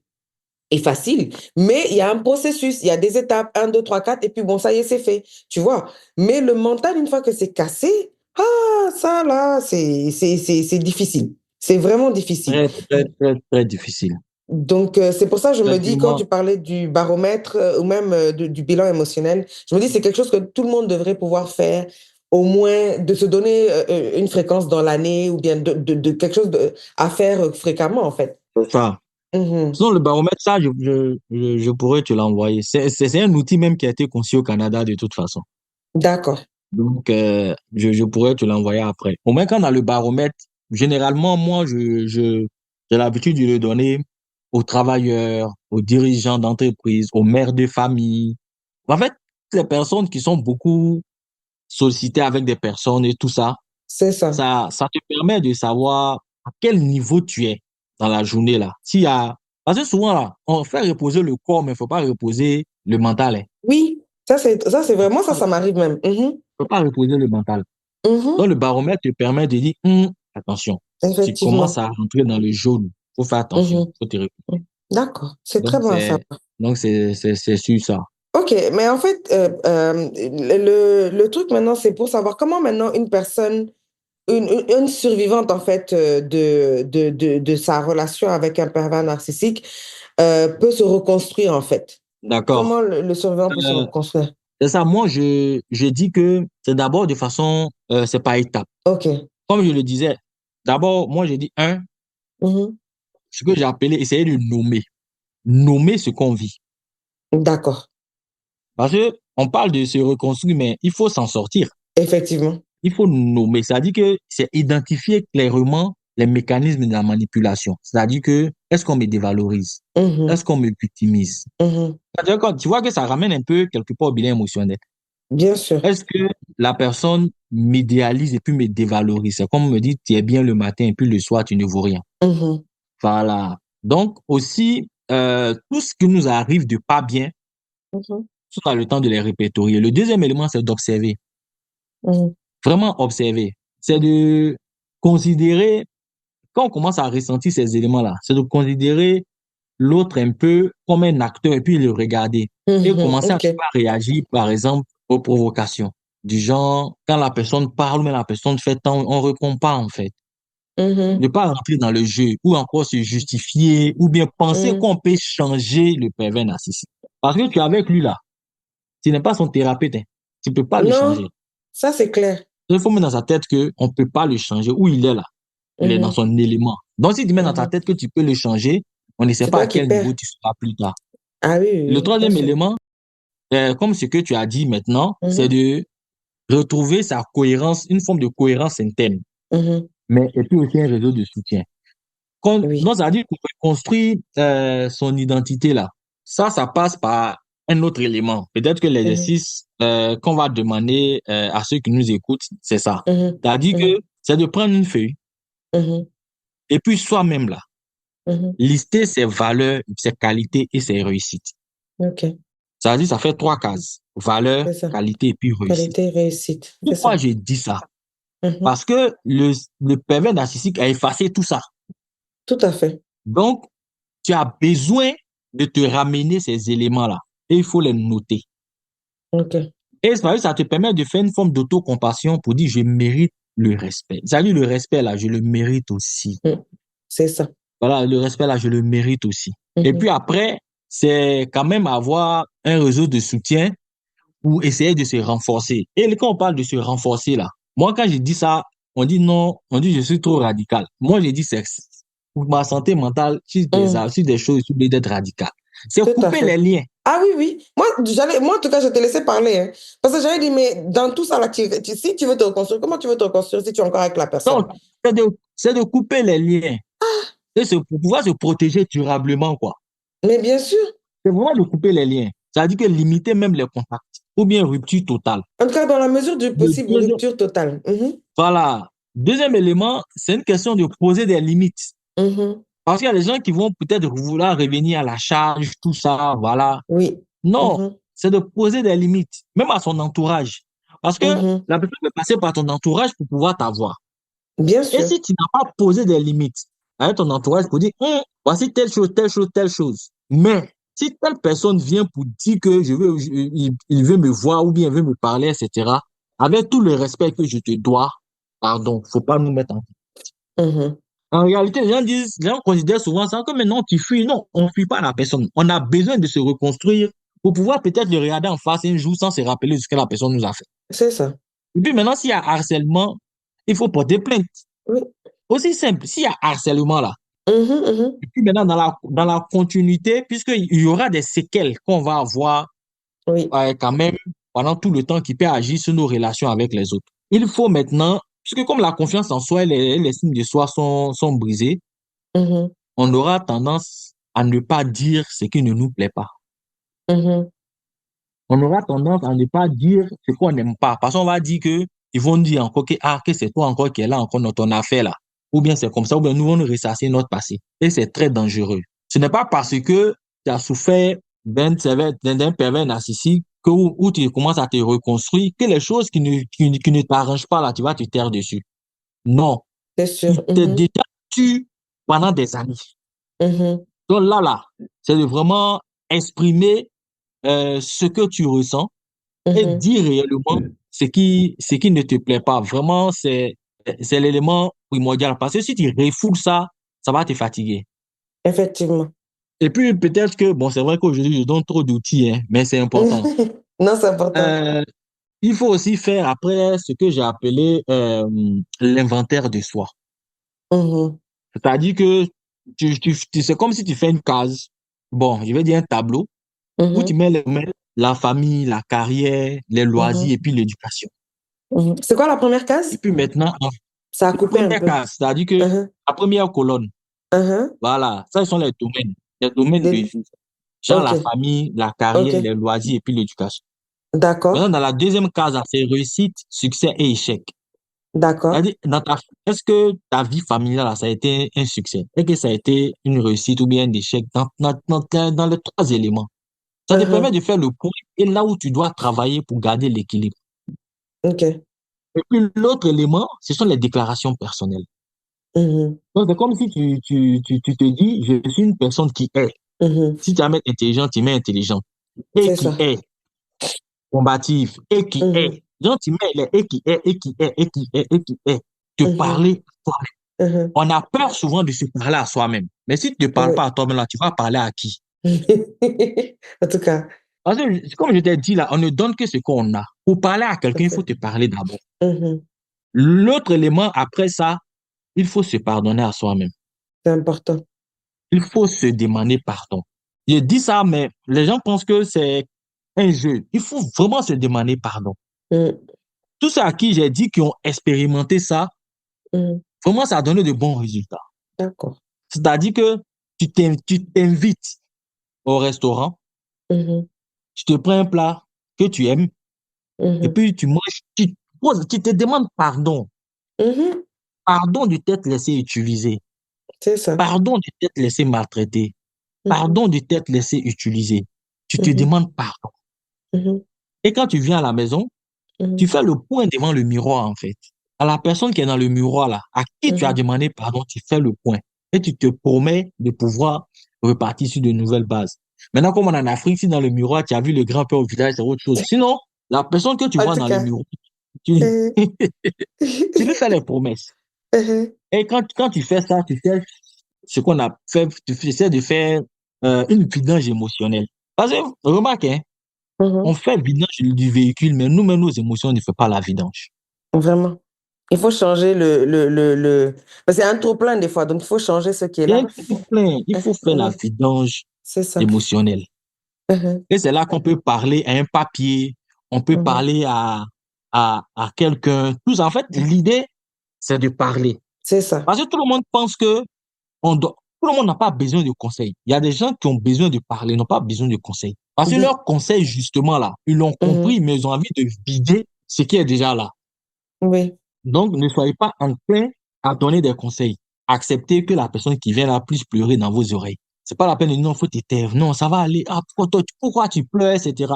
est facile. Mais il y a un processus, il y a des étapes, un, deux, trois, quatre, et puis bon, ça y est, c'est fait. Tu vois? Mais le mental, une fois que c'est cassé, ah, ça là, c'est difficile. C'est vraiment difficile. Très, très, très, très difficile. Donc, c'est pour ça que je me dis, quand tu Effectivement, parlais du baromètre ou même du bilan émotionnel, je me dis c'est quelque chose que tout le monde devrait pouvoir faire, au moins de se donner une fréquence dans l'année ou bien de quelque chose à faire fréquemment, en fait. c'est ça. Mhm. Sinon, le baromètre, ça, je pourrais te l'envoyer. C'est un outil même qui a été conçu au Canada de toute façon. D'accord. Donc, je pourrais te l'envoyer après. Au moins, quand on a le baromètre, généralement, moi, j'ai l'habitude de le donner aux travailleurs, aux dirigeants d'entreprise, aux mères de famille. En fait, les personnes qui sont beaucoup sollicitées avec des personnes et tout ça, C'est ça. ça te permet de savoir à quel niveau tu es dans la journée là. S'il y a, parce que souvent là, on fait reposer le corps, mais il faut pas reposer le mental, hein. Oui, ça, c'est vraiment ça, On ça m'arrive même. Mhm. faut pas reposer le mental. Mhm. Donc, le baromètre te permet de dire, attention, tu commences Effectivement. à rentrer dans le jaune. Faut faire attention. Mhm. Faut te reposer. D'accord. C'est très Donc, bon à savoir. c'est sur ça. OK, mais en fait, le truc maintenant, c'est pour savoir comment maintenant une personne, une survivante en fait de sa relation avec un pervers narcissique peut se reconstruire en fait. D'accord. Comment le survivant peut se Euh, reconstruire? c'est ça. Moi, je dis que c'est d'abord de façon, c'est par étapes. OK. Comme je le disais, d'abord, moi, je dis Mhm. ce que j'ai appelé essayer de nommer. Nommer ce qu'on vit. D'accord. Parce que on parle de se reconstruire, mais il faut s'en sortir. Effectivement. Il faut nommer. C'est-à-dire que c'est identifier clairement les mécanismes de la manipulation. C'est-à-dire que est-ce qu'on me dévalorise? Mhm. Est-ce qu'on me victimise? Mhm. C'est-à-dire que tu vois que ça ramène un peu quelque part au bilan émotionnel. Bien sûr. Est-ce que la personne m'idéalise et puis me dévalorise? C'est comme on me dit, tu es bien le matin et puis le soir, tu ne vaux rien. Mhm. Voilà. Donc aussi, tout ce qui nous arrive de pas bien, Mhm. si on a le temps de les répertorier. Le deuxième élément, c'est d'observer. Mhm. Vraiment observer. C'est de considérer, quand on commence à ressentir ces éléments-là, c'est de considérer l'autre un peu comme un acteur et puis le regarder. Et Mhm. commencer à ne OK. pas réagir, par exemple, aux provocations. Du genre, quand la personne parle, mais la personne fait tant, on ne répond pas, en fait. Mhm. Ne pas rentrer dans le jeu ou encore se justifier ou bien penser Mhm. qu'on peut changer le pervers narcissique. Parce que tu es avec lui là. Tu n'es pas son thérapeute, hein. Tu ne peux pas le Non, changer. ça c'est clair. Il faut mettre dans sa tête qu'on ne peut pas le changer. Où il est là, il est dans Mhm. son élément. Donc, si tu mets dans ta Mhm. tête que tu peux le changer, on ne sait C'est pas à toi qui quel niveau perds. tu seras plus tard. Ah oui, oui, Le oui, bien troisième sûr. élément, comme ce que tu as dit maintenant, c'est Mhm. de retrouver sa cohérence, une forme de cohérence interne, Mhm. mais et puis aussi un réseau de soutien. Oui. Donc, ça veut dire pour construire son identité là. Ça passe par un autre élément. Peut-être que Mhm, l'exercice qu'on va demander à ceux qui nous écoutent, c'est ça. mhm, C'est-à-dire que mhm, c'est de prendre une feuille mhm, et puis soi-même là, mhm. lister ses valeurs, ses qualités et ses réussites. OK, C'est-à-dire ça fait 3 cases. Valeurs, c'est ça. qualité et puis réussite. Qualité, réussite, c'est ça. Pourquoi j'ai dit ça? Mhm. Parce que le pervers narcissique a effacé tout ça. Tout à fait. Donc, tu as besoin de te ramener ces éléments-là et il faut les noter. OK. Et ça te permet de faire une forme d'autocompassion pour dire je mérite le respect. C'est-à-dire le respect là, je le mérite aussi. Mm. C'est ça. Voilà, le respect là, je le mérite aussi. Et Mhm, puis après, c'est quand même avoir un réseau de soutien pour essayer de se renforcer. Et quand on parle de se renforcer là, moi quand je dis ça, on dit non, on dit je suis trop radical. Moi je dis c'est pour ma santé mentale, mm. sur des choses, j'oublie d'être radical. C'est Tout à couper les fait. liens. Ah oui, oui. Moi, en tout cas, je t'ai laissé parler, hein. Parce que j'avais dit, mais dans tout ça, là, si tu veux te reconstruire, comment tu veux te reconstruire si tu es encore avec la personne? Donc, c'est de couper les liens. Pour pouvoir se protéger durablement, quoi. Mais bien sûr. C'est vraiment de couper les liens. Ça veut dire que limiter même les contacts ou bien rupture totale. En tout cas, dans la mesure du Le possible, deuxième, rupture totale. Mhm, voilà. Deuxième élément, c'est une question de poser des limites. mhm. Parce qu'il y a des gens qui vont peut-être vouloir revenir à la charge, tout ça, voilà. Oui. Non, Mhm, c'est de poser des limites, même à son entourage. Parce que mhm. la personne peut passer par ton entourage pour pouvoir t'avoir. Bien Et sûr. si tu n'as pas posé des limites avec ton entourage pour dire, voici telle chose, telle chose, telle chose. Mais si telle personne vient pour dire que il veut me voir ou bien il veut me parler, etc., avec tout le respect que je te dois, pardon, faut pas nous mettre en... Mhm. En réalité, les gens considèrent souvent ça comme maintenant tu fuis. Non, on ne fuit pas la personne. On a besoin de se reconstruire pour pouvoir peut-être le regarder en face un jour sans se rappeler de ce que la personne nous a fait. C'est ça. Et puis maintenant, s'il y a harcèlement, il faut porter plainte. Oui. Aussi simple, s'il y a harcèlement là, Mhm, mhm. et puis maintenant dans la continuité, puisqu'il y aura des séquelles qu'on va avoir Oui. quand même pendant tout le temps qui peut agir sur nos relations avec les autres. Il faut maintenant, puisque comme la confiance en soi et les signes de soi sont brisés, Mhm, on aura tendance à ne pas dire ce qui ne nous plaît pas. mhm. On aura tendance à ne pas dire ce qu'on n'aime pas. Parce qu'on va dire que, ils vont dire encore que, que c'est toi encore qui est là, encore dans ton affaire là. Ou bien c'est comme ça, ou bien nous allons ressasser notre passé. Et c'est très dangereux. Ce n'est pas parce que tu as souffert d'un pervers narcissique où tu commences à te reconstruire que les choses qui ne t'arrangent pas là, tu vas te taire dessus. Non. C'est Il sûr. t'est Mhm, déjà tué pendant des années. mhm, Donc là, c'est de vraiment exprimer ce que tu ressens et mhm. dire réellement ce qui ne te plaît pas. Vraiment, c'est l'élément primordial. Parce que si tu refoules ça, ça va te fatiguer. Effectivement. Et puis peut-être que, bon, c'est vrai qu'aujourd'hui, je donne trop d'outils, hein, mais c'est important. Non, c'est important. Euh, il faut aussi faire après ce que j'ai appelé l'inventaire de soi. Mhm, C'est-à-dire que c'est comme si tu fais une case. Bon, je vais dire un tableau où tu mhm, mets la famille, la carrière, les loisirs et mhm, puis l'éducation. mhm. C'est quoi la première Et case? puis maintenant, Ça a la coupé un première peu. case, c'est-à-dire que Mhm, la première colonne, mhm. voilà, ça, ce sont les domaines de Des- vie. Genre Ok, la famille, la carrière, ok. les loisirs et puis l'éducation. Maintenant, D'accord, dans la deuxième case, là, c'est réussite, succès et échec. d'accord. C'est-à-dire, est-ce que ta vie familiale, là, ça a été un succès? Est-ce que ça a été une réussite ou bien un échec dans les trois éléments? Ça te permet Mhm, de faire le point et là où tu dois travailler pour garder l'équilibre. ok. Et puis l'autre élément, ce sont les déclarations personnelles. Mhm, Donc, c'est comme si tu te dis, je suis une personne qui est. mhm. Si tu vas mettre intelligent, tu mets intelligent. Et C'est qui ça. est combatif. Et qui Mhm, est. Donc, tu mets les et qui est, et qui est, et qui est, et qui est. Te mhm, parler à toi-même. mhm. On a peur souvent de se parler à soi-même. Mais si tu ne te parles Oui. pas à toi-même, là, tu vas parler à qui? En tout cas, Parce que, comme je t'ai dit là, on ne donne que ce qu'on a. Pour parler à tout à quelqu'un, il faut fait. te parler d'abord. Mhm. L'autre élément, après ça, il faut se pardonner à soi-même. C'est important. Il faut se demander pardon. Je dis ça, mais les gens pensent que c'est un jeu. Il faut vraiment se demander pardon. Mhm, Tous ceux à qui j'ai dit qui ont expérimenté ça, mhm. vraiment, ça a donné de bons résultats. D'accord. C'est-à-dire que tu t'invites au restaurant, Mhm, tu te prends un plat que tu aimes, et Mhm. puis tu manges, tu te demandes pardon. Mhm. Pardon de t'être laissé utiliser. C'est ça. Pardon de t'être laissé maltraiter. Mhm. Pardon de t'être laissé utiliser. Tu te Mhm. demandes pardon. Mhm. Et quand tu viens à la maison, tu Mhm. fais le point devant le miroir, en fait. À la personne qui est dans le miroir, là, à qui tu as Mhm. demandé pardon, tu fais le point. Et tu te promets de pouvoir repartir sur de nouvelles bases. Maintenant, comme on est en Afrique, si dans le miroir, tu as vu le grand-père au village, c'est autre chose. Sinon, la personne que tu En vois tout dans le cas. miroir, tu, euh, tu lui fais les promesses. Et quand tu fais ça, tu fais ce qu'on a fait, tu essaies de faire une vidange émotionnelle. Parce que, remarque, hein, on Mhm. fait vidange du véhicule, mais nous-mêmes, nos émotions ne font pas la vidange. Vraiment. Il faut changer parce que c'est un trop plein des fois, donc il faut changer ce qui est Il y a là. un truc plein, il faut faire la Mhm. vidange C'est ça. émotionnelle. Mhm. Et c'est là qu'on peut parler à un papier, on peut Mhm. parler à quelqu'un. Tout en fait, l'idée, c'est de parler. C'est ça. Parce que tout le monde pense que tout le monde n'a pas besoin de conseils. Il y a des gens qui ont besoin de parler, n'ont pas besoin de conseils. Parce que Oui. leurs conseils, justement, là, ils l'ont Mhm. compris, mais ils ont envie de vider ce qui est déjà là. Oui. Donc, ne soyez pas enclin à donner des conseils. Acceptez que la personne qui vient là puisse pleurer dans vos oreilles. C'est pas la peine de dire non, faut t'éteindre. Non, ça va aller. Ah, pourquoi tu pleures, etc.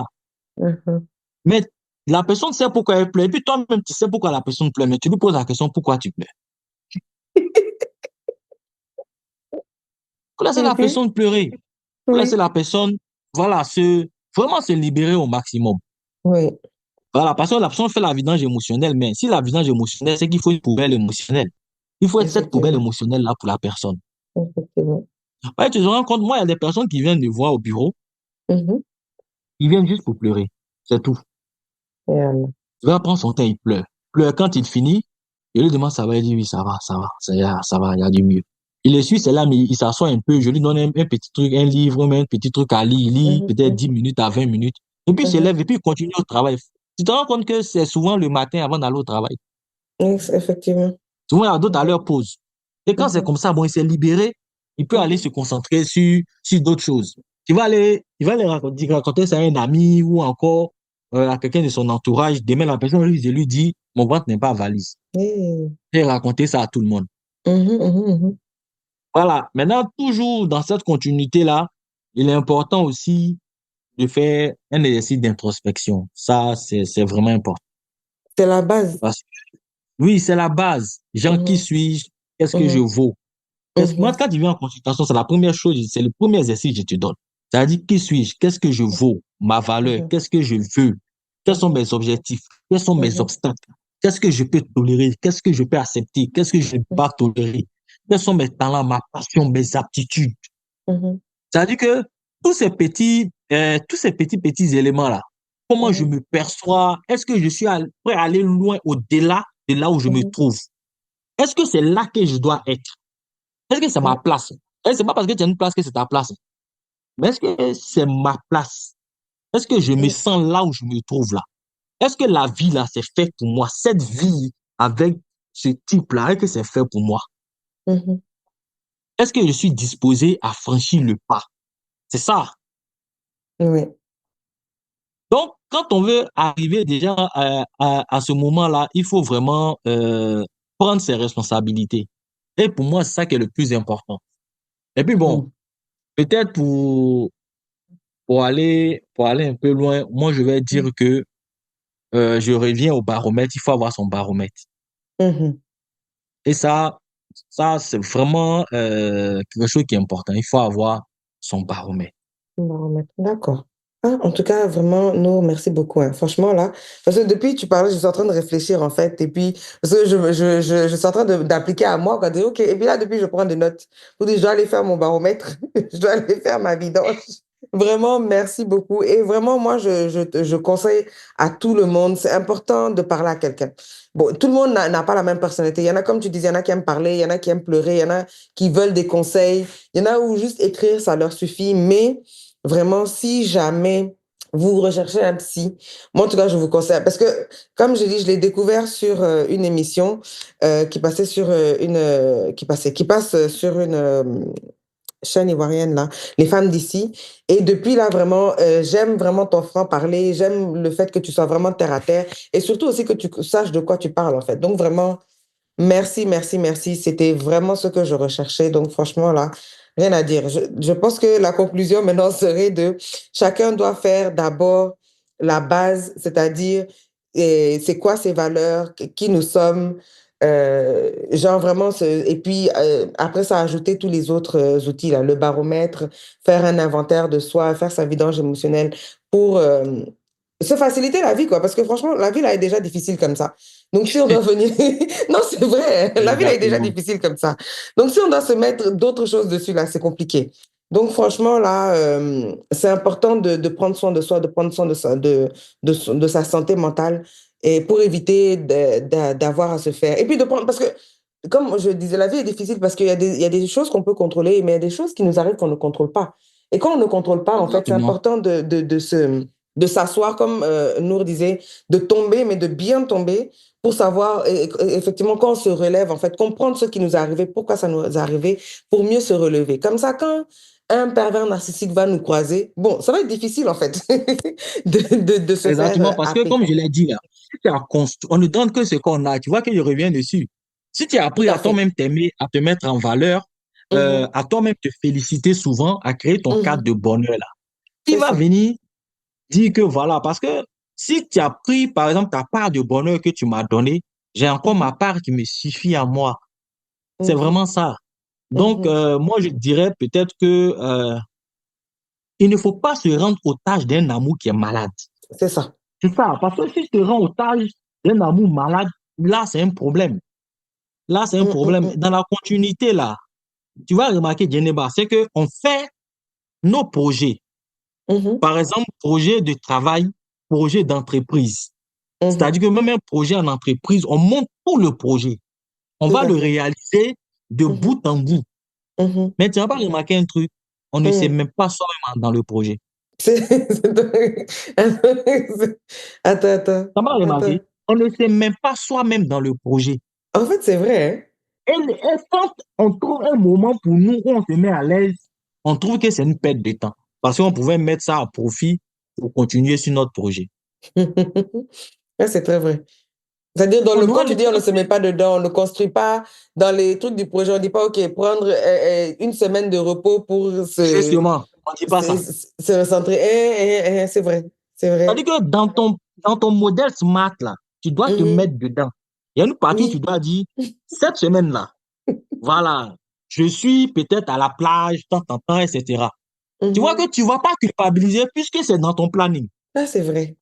Mhm. Mais la personne sait pourquoi elle pleure. Et puis toi-même, tu sais pourquoi la personne pleure. Mais tu lui poses la question, pourquoi tu pleures? Faut laisser la Mhm. personne pleurer. Faut laisser Oui. la personne, voilà, vraiment se libérer au maximum. Oui. Voilà, parce que la personne fait la vidange émotionnelle, mais si la vidange émotionnelle, c'est qu'il faut une poubelle émotionnelle. Il faut être cette poubelle Effectivement. émotionnelle-là pour la personne. Effectivement. Ouais, tu te rends compte, moi, il y a des personnes qui viennent me voir au bureau, Mhm. ils viennent juste pour pleurer. C'est tout. Et, Il va prendre son temps, il pleure. Pleure quand il finit, je lui demande ça va, il dit oui, ça va, il y a du mieux. Il est suit, c'est là, mais il s'assoit un peu, je lui donne un petit truc, un livre, même un petit truc à lire, il lit Mhm. peut-être 10 Mhm. minutes à 20 minutes, et puis il se Mhm. lève et puis il continue au travail. Tu te rends compte que c'est souvent le matin avant d'aller au travail. Oui, effectivement. Souvent, il y a d'autres à leur pause. Et quand c'est Mhm. comme ça, bon, il s'est libéré, il peut aller Mhm. se concentrer sur d'autres choses. Il va aller raconter ça à un ami ou encore à quelqu'un de son entourage. Demain, la personne lui dit, mon ventre n'est pas valise. Eh. Et raconter ça à tout le monde. Mhm. Mhm. Mhm. Voilà. Maintenant, toujours dans cette continuité-là, il est important aussi de faire un exercice d'introspection. Ça, c'est vraiment important. C'est la base. Parce que, oui, c'est la base. Gens, qui Mhm. suis-je? Qu'est-ce que je Mhm. vaux? Moi, Mhm. quand tu viens en consultation, c'est la première chose, c'est le premier exercice que je te donne. C'est-à-dire, qui suis-je? Qu'est-ce que je vaux? Ma valeur? Mhm. Qu'est-ce que je veux? Quels sont Mhm. mes objectifs? Quels sont mes Mhm. obstacles? Qu'est-ce que je peux tolérer? Qu'est-ce que je peux accepter? Qu'est-ce que je ne peux pas tolérer? Quels sont mes talents, ma passion, mes aptitudes? Mhm. C'est-à-dire que tous ces petits éléments-là, comment je Mhm. me perçois? Est-ce que je suis prêt à aller loin au-delà de là où je me Mhm. trouve? Est-ce que c'est là que je dois être? Est-ce que c'est ma Mhm. place? Et c'est pas parce que tu as une place que c'est ta place. Mais est-ce que c'est ma place? Est-ce que je me Mhm. sens là où je me trouve là? Est-ce que la vie là, c'est fait pour moi? Cette vie avec ce type-là, est-ce que c'est fait pour moi? Mhm. Est-ce que je suis disposé à franchir le pas? C'est ça. Oui. Donc, quand on veut arriver déjà à ce moment-là, il faut vraiment prendre ses responsabilités. Et pour moi, c'est ça qui est le plus important. Et puis bon, Mhm. peut-être pour aller un peu loin, moi, je vais dire que je reviens au baromètre, il faut avoir son baromètre. Mhm. Et ça c'est vraiment quelque chose qui est important. Il faut avoir son baromètre. D'accord. Ah, en tout cas, vraiment, non, merci beaucoup, hein. Franchement, là, parce que depuis que tu parlais, je suis en train de réfléchir, en fait, et puis, parce que je suis en train d'appliquer à moi, quoi, de, OK, et puis là, depuis, je prends des notes. Je dis, je dois aller faire mon baromètre, je dois aller faire ma vidange. Vraiment, merci beaucoup. Et vraiment, moi, je conseille à tout le monde, c'est important de parler à quelqu'un. Bon, tout le monde n'a pas la même personnalité. Il y en a, comme tu disais, il y en a qui aiment parler, il y en a qui aiment pleurer, il y en a qui veulent des conseils, il y en a où juste écrire, ça leur suffit, mais vraiment, si jamais vous recherchez un psy, moi en tout cas, je vous conseille, parce que comme je dis, je l'ai découvert sur une émission qui passait sur qui passe sur chaîne ivoirienne, là, les femmes d'ici. Et depuis là, vraiment, j'aime vraiment ton franc-parler, j'aime le fait que tu sois vraiment terre à terre et surtout aussi que tu saches de quoi tu parles, en fait. Donc, vraiment, merci, merci, merci. C'était vraiment ce que je recherchais. Donc, franchement, là, rien à dire. Je pense que la conclusion maintenant serait de chacun doit faire d'abord la base, c'est-à-dire c'est quoi ses valeurs, qui nous sommes, genre vraiment, et puis après ça, ajouter tous les autres outils, là, le baromètre, faire un inventaire de soi, faire sa vidange émotionnelle pour se faciliter la vie, quoi. Parce que franchement, la vie, là, est déjà difficile comme ça. Donc, si on doit venir... Non, c'est vrai, la vie, là, est déjà Exactement. difficile comme ça. Donc, si on doit se mettre d'autres choses dessus, là, c'est compliqué. Donc, franchement, là, c'est important de prendre soin de soi, de prendre soin de sa santé mentale et pour éviter d'avoir à se faire. Et puis, de prendre... Parce que, comme je disais, la vie est difficile parce il y a des choses qu'on peut contrôler, mais il y a des choses qui nous arrivent qu'on ne contrôle pas. Et quand on ne contrôle pas, en fait, c'est Exactement. important de s'asseoir, comme Nour disait, de tomber, mais de bien tomber pour savoir, effectivement, quand on se relève, en fait, comprendre ce qui nous est arrivé, pourquoi ça nous est arrivé, pour mieux se relever. Comme ça, quand un pervers narcissique va nous croiser, bon, ça va être difficile, en fait, de se faire Exactement, parce que happer. comme je l'ai dit là, si tu as on ne donne que ce qu'on a, tu vois que je reviens dessus. Si tu as Tout appris à à fait. toi-même t'aimer, à te mettre en valeur, Mhm, à toi-même te féliciter souvent, à créer ton cadre mhm. de bonheur là, qui C'est va ça. venir dire que voilà, parce que si tu as pris par exemple ta part de bonheur que tu m'as donnée, j'ai encore Mhm, ma part qui me suffit à moi. C'est mhm, vraiment ça. Donc, mhm. moi, je dirais peut-être que il ne faut pas se rendre otage d'un amour qui est malade. C'est ça. C'est ça, parce que si tu te rends otage d'un amour malade, là, c'est un problème. Là, c'est un Mm, mm, problème. mm. Dans la continuité, là, tu vas remarquer, Djeneba, c'est qu'on fait nos projets. Mhm, Par exemple, projet de travail, projet d'entreprise. mhm. C'est-à-dire que même un projet en entreprise, on monte tout le projet. On Tout va à le fait. réaliser de Mhm, bout en bout. mhm, Mais tu vas pas remarquer un truc, on ne sait mm. même pas soi-même dans le projet. Attends, attends, Tu vas attends. remarquer, on ne sait même pas soi-même dans le projet. En fait, c'est vrai, Et quand on trouve un moment pour nous où on se met à l'aise, on trouve que c'est une perte de temps. Parce qu'on pouvait mettre ça à profit pour continuer sur notre projet. hein? Ouais, c'est très vrai. C'est-à-dire, On quand doit tu le dis on ne faire se met pas dedans, on ne construit pas dans les trucs du projet, on ne dit pas, OK, prendre une semaine de repos pour justement. On ne dit pas ça. se recentrer. C'est vrai, c'est C'est-à-dire vrai. que dans ton modèle SMART, là, tu dois te Mhm. mettre dedans. Il y a une partie où tu Oui. dois dire, cette semaine-là, voilà, je suis peut-être à la plage, tant, etc. Tu vois que Mhm. tu ne vas pas culpabiliser puisque c'est dans ton planning. Ah, c'est vrai.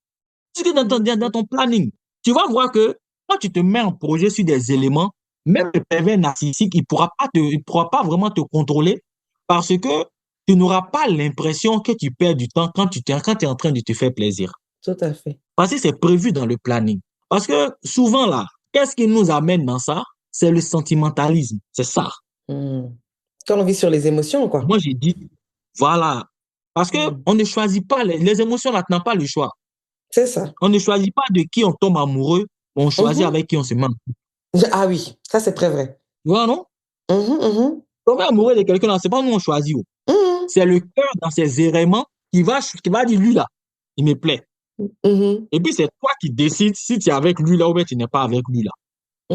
Puisque dans ton planning, tu vas voir que quand tu te mets en projet sur des éléments, même le pervers narcissique, il pourra pas vraiment te contrôler parce que tu n'auras pas l'impression que tu perds du temps quand tu es en train de te faire plaisir. Tout à fait. Parce que c'est prévu dans le planning. Parce que souvent là, qu'est-ce qui nous amène dans ça? C'est le sentimentalisme. C'est ça. Mhm. Quand on vit sur les émotions, quoi. Moi, j'ai dit, voilà. Parce que Mhm. on ne choisit pas les émotions, là, tu n'as pas le choix. C'est ça. On ne choisit pas de qui on tombe amoureux, on choisit Mhm. avec qui on se met. Ah oui, ça, c'est très vrai. Tu vois, non? Mhm, mhm. Tomber amoureux de quelqu'un là, c'est pas nous on choisit. Oh. Mhm. C'est le cœur dans ses errements qui va dire lui là, il me plaît. Mhm. Et puis c'est toi qui décides si tu es avec lui là ou bien tu n'es pas avec lui là.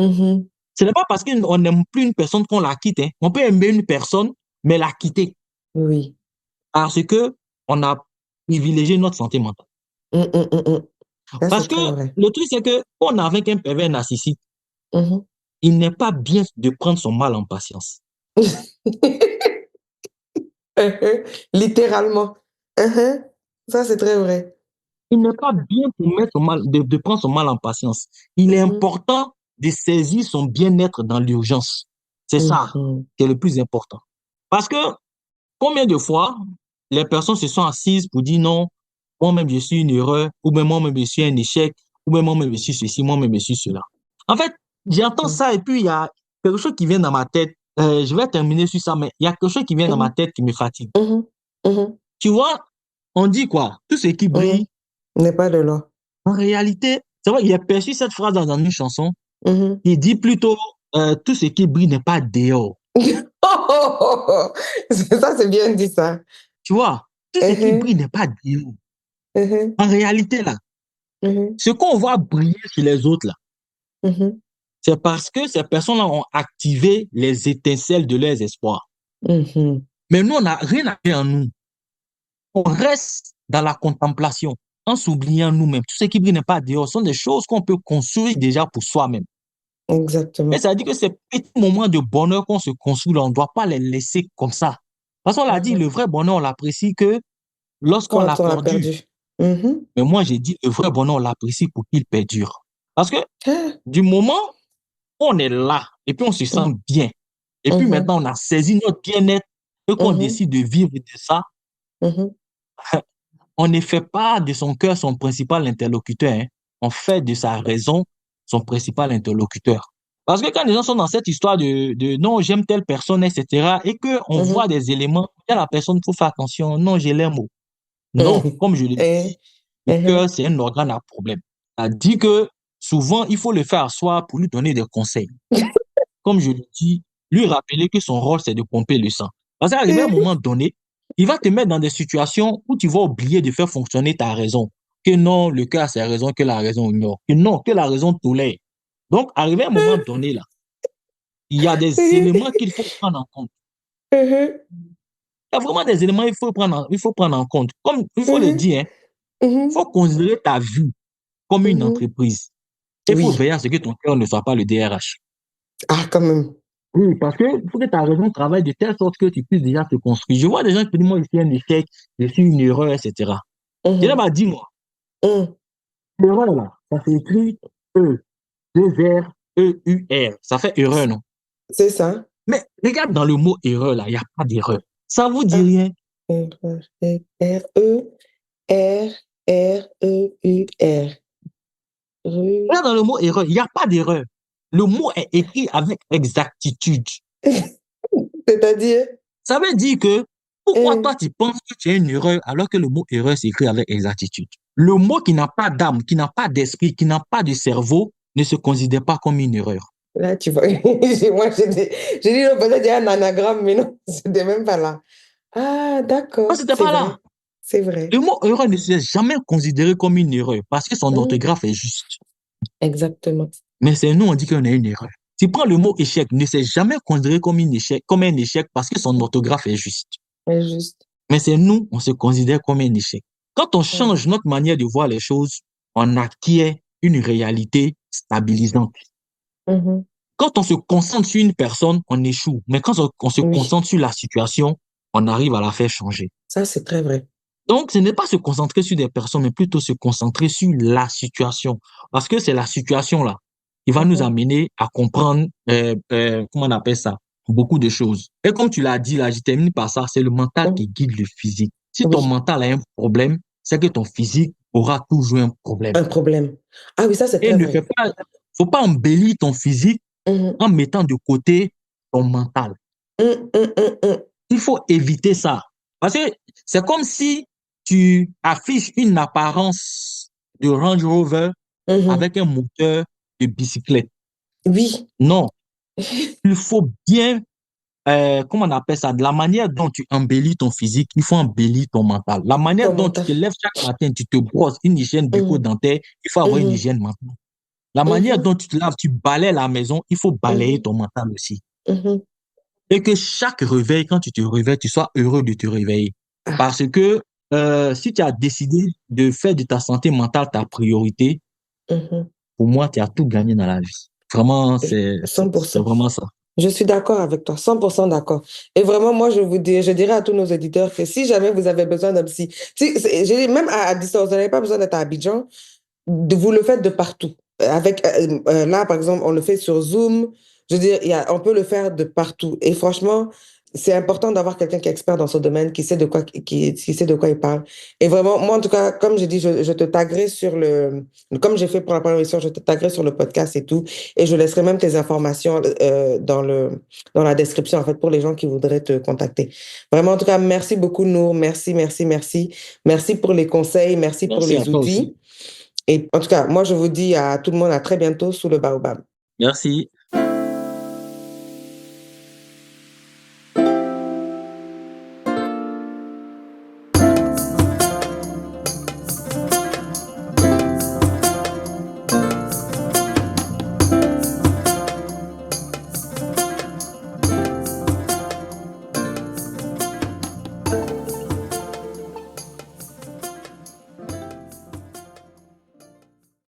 Mhm. Ce n'est pas parce qu'on n'aime plus une personne qu'on la quitte. Hein. On peut aimer une personne, mais la quitter Oui. parce que on a privilégié notre santé mentale. Ça, c'est Parce que très vrai. le truc, c'est que on est avec un pervers narcissique, Mhm. il n'est pas bien de prendre son mal en patience. Littéralement. Mhm. Ça, c'est très vrai. Il n'est pas bien de prendre son mal en patience. Il est Mhm. important de saisir son bien-être dans l'urgence. C'est ça Mhm. qui est le plus important. Parce que combien de fois les personnes se sont assises pour dire non, moi-même je suis une erreur, ou bien moi-même je suis un échec, ou bien moi-même je suis ceci, moi-même je suis cela. En fait, j'entends Mhm. ça et puis il y a quelque chose qui vient dans ma tête. Je vais terminer sur ça, mais il y a quelque chose qui vient dans ma Mhm. tête qui me fatigue. Mhm. Mhm. Tu vois, on dit quoi? Tout ce qui Mhm. brille, N'est pas de l'or. en réalité, c'est vrai, il a perçu cette phrase dans une chanson. Mhm. Il dit plutôt tout ce qui brille n'est pas dehors. Ça, c'est bien dit, ça. Tu vois, tout ce qui Mhm, brille n'est pas Dieu. mhm, En réalité, là, mhm, ce qu'on voit briller chez les autres, là, mhm, c'est parce que ces personnes-là ont activé les étincelles de leurs espoirs. mhm. Mais nous, on n'a rien à faire en nous. On reste dans la contemplation, en s'oubliant nous-mêmes. Tout ce qui brille n'est pas dehors, ce sont des choses qu'on peut construire déjà pour soi-même. Et Exactement. ça veut dire que ces petits moments de bonheur qu'on se construit, là, on ne doit pas les laisser comme ça. Parce qu'on l'a dit, le Mhm. vrai bonheur, on l'apprécie que lorsqu'on l'a Quand on l'a perdu. perdu. Mhm. Mais moi, j'ai dit, le vrai bonheur, on l'apprécie pour qu'il perdure. Parce que Ah, du moment où on est là, et puis on se sent mhm, bien, et puis mhm, maintenant on a saisi notre bien-être, et qu'on mhm, décide de vivre de ça, mhm. on ne fait pas de son cœur son principal interlocuteur, hein. On fait de sa raison son principal interlocuteur. Parce que quand les gens sont dans cette histoire de non, j'aime telle personne, etc., et qu'on voit Mhm. des éléments, il y a la personne, il faut faire attention, non, j'ai l'air mot. Non, Mhm. comme je le Eh, dis, le mhm. cœur, c'est un organe à problème. Ça dit que souvent, il faut le faire asseoir pour lui donner des conseils. Comme je le dis, lui rappeler que son rôle, c'est de pomper le sang. Parce qu'arrivé à un moment donné, il va te mettre dans des situations où tu vas oublier de faire fonctionner ta raison. Que non, le cœur a ses raisons, que la raison ignore. Que non, que la raison tolère. Donc, arrivé à un moment donné, là, il y a des éléments qu'il faut prendre en compte. Mhm. Il y a vraiment des éléments qu'il faut prendre en compte. Comme il faut le Mhm. dire, hein, il Mhm. faut considérer ta vie comme une Mhm. entreprise. Il faut Oui. veiller à ce que ton cœur ne soit pas le DRH. Ah, quand même. Oui, parce que il faut que ta raison travaille de telle sorte que tu puisses déjà te construire. Je vois des gens qui disent, moi, je suis un échec, je suis une erreur, etc. Je leur Mhm. ai dit, moi, Mhm. l'erreur, là, ça s'écrit E, 2 R, E-U-R. Ça fait erreur, non? C'est ça. Mais regarde dans le mot erreur, là, il n'y a pas d'erreur. Ça vous dit Ah. rien. R-E-R-E-U-R. Rue. Regarde dans le mot erreur, il n'y a pas d'erreur. Le mot est écrit avec exactitude. C'est-à-dire, Ça veut dire que pourquoi hein, toi tu penses que tu as une erreur alors que le mot erreur s'écrit avec exactitude? Le mot qui n'a pas d'âme, qui n'a pas d'esprit, qui n'a pas de cerveau ne se considère pas comme une erreur. là, tu vois, moi, j'ai dit, non, peut-être il y a un anagramme, mais non, c'était même pas là. Ah, Non, d'accord, c'était c'est pas là. vrai, c'est vrai. Le mot erreur ne s'est jamais considéré comme une erreur parce que son Mhm. orthographe est juste. Exactement. Mais c'est nous, on dit qu'on a une erreur. Tu prends le mot échec, ne s'est jamais considéré comme une échec, comme un échec parce que son orthographe est juste. C'est juste. Mais c'est nous, on se considère comme un échec. Quand on Mhm. change notre manière de voir les choses, on acquiert une réalité stabilisante. Mhm. Quand on se concentre sur une personne, on échoue. Mais quand on se Oui, concentre sur la situation, on arrive à la faire changer. ça, c'est très vrai. Donc, ce n'est pas se concentrer sur des personnes, mais plutôt se concentrer sur la situation. Parce que c'est la situation là qui va nous Mhm. amener à comprendre, comment on appelle ça, beaucoup de choses. Et comme tu l'as dit là, je termine par ça, c'est le mental Mhm. qui guide le physique. Si ton Oui, mental a un problème, c'est que ton physique aura toujours un problème. un problème. Ah oui, ça, c'est Et très ne fais vrai. pas, faut pas embellir ton physique Mhm. en mettant de côté ton mental. Mhm, mhm, mhm, Il faut éviter ça. Parce que c'est comme si tu affiches une apparence de Range Rover mhm. avec un moteur de bicyclette. Oui, Non, il faut bien, comment on appelle ça, de la manière dont tu embellis ton physique, il faut embellir ton mental. La manière ton dont tu mental. te lèves chaque matin, tu te brosses une hygiène Mhm. bucco-dentaire, il faut avoir une Mhm. hygiène mentale. La manière Mhm. dont tu te laves, tu balaies la maison, il faut balayer Mhm. ton mental aussi. Mhm. Et que chaque réveil, quand tu te réveilles, tu sois heureux de te réveiller. Ah. Parce que si tu as décidé de faire de ta santé mentale ta priorité, Mhm. pour moi, tu as tout gagné dans la vie. Vraiment, c'est 100%. vraiment ça. Je suis d'accord avec toi, 100% d'accord. Et vraiment, moi, je dirais à tous nos auditeurs que si jamais vous avez besoin d'un psy, j'ai dit, même à distance, vous n'avez pas besoin d'être à Abidjan, vous le faites de partout. Là, par exemple, on le fait sur Zoom. Je veux dire, on peut le faire de partout. Et franchement, c'est important d'avoir quelqu'un qui est expert dans ce domaine, qui sait de quoi il parle. Et vraiment, moi, en tout cas, comme j'ai dit, je te taguerai comme j'ai fait pour la première émission, je te taguerai sur le podcast et tout. Et je laisserai même tes informations dans la description, en fait, pour les gens qui voudraient te contacter. Vraiment, en tout cas, merci beaucoup, Nour. Merci, merci, merci. Merci pour les conseils, merci pour Merci à les toi aussi. outils. Et en tout cas, moi, je vous dis à tout le monde à très bientôt sous le baobab. Merci.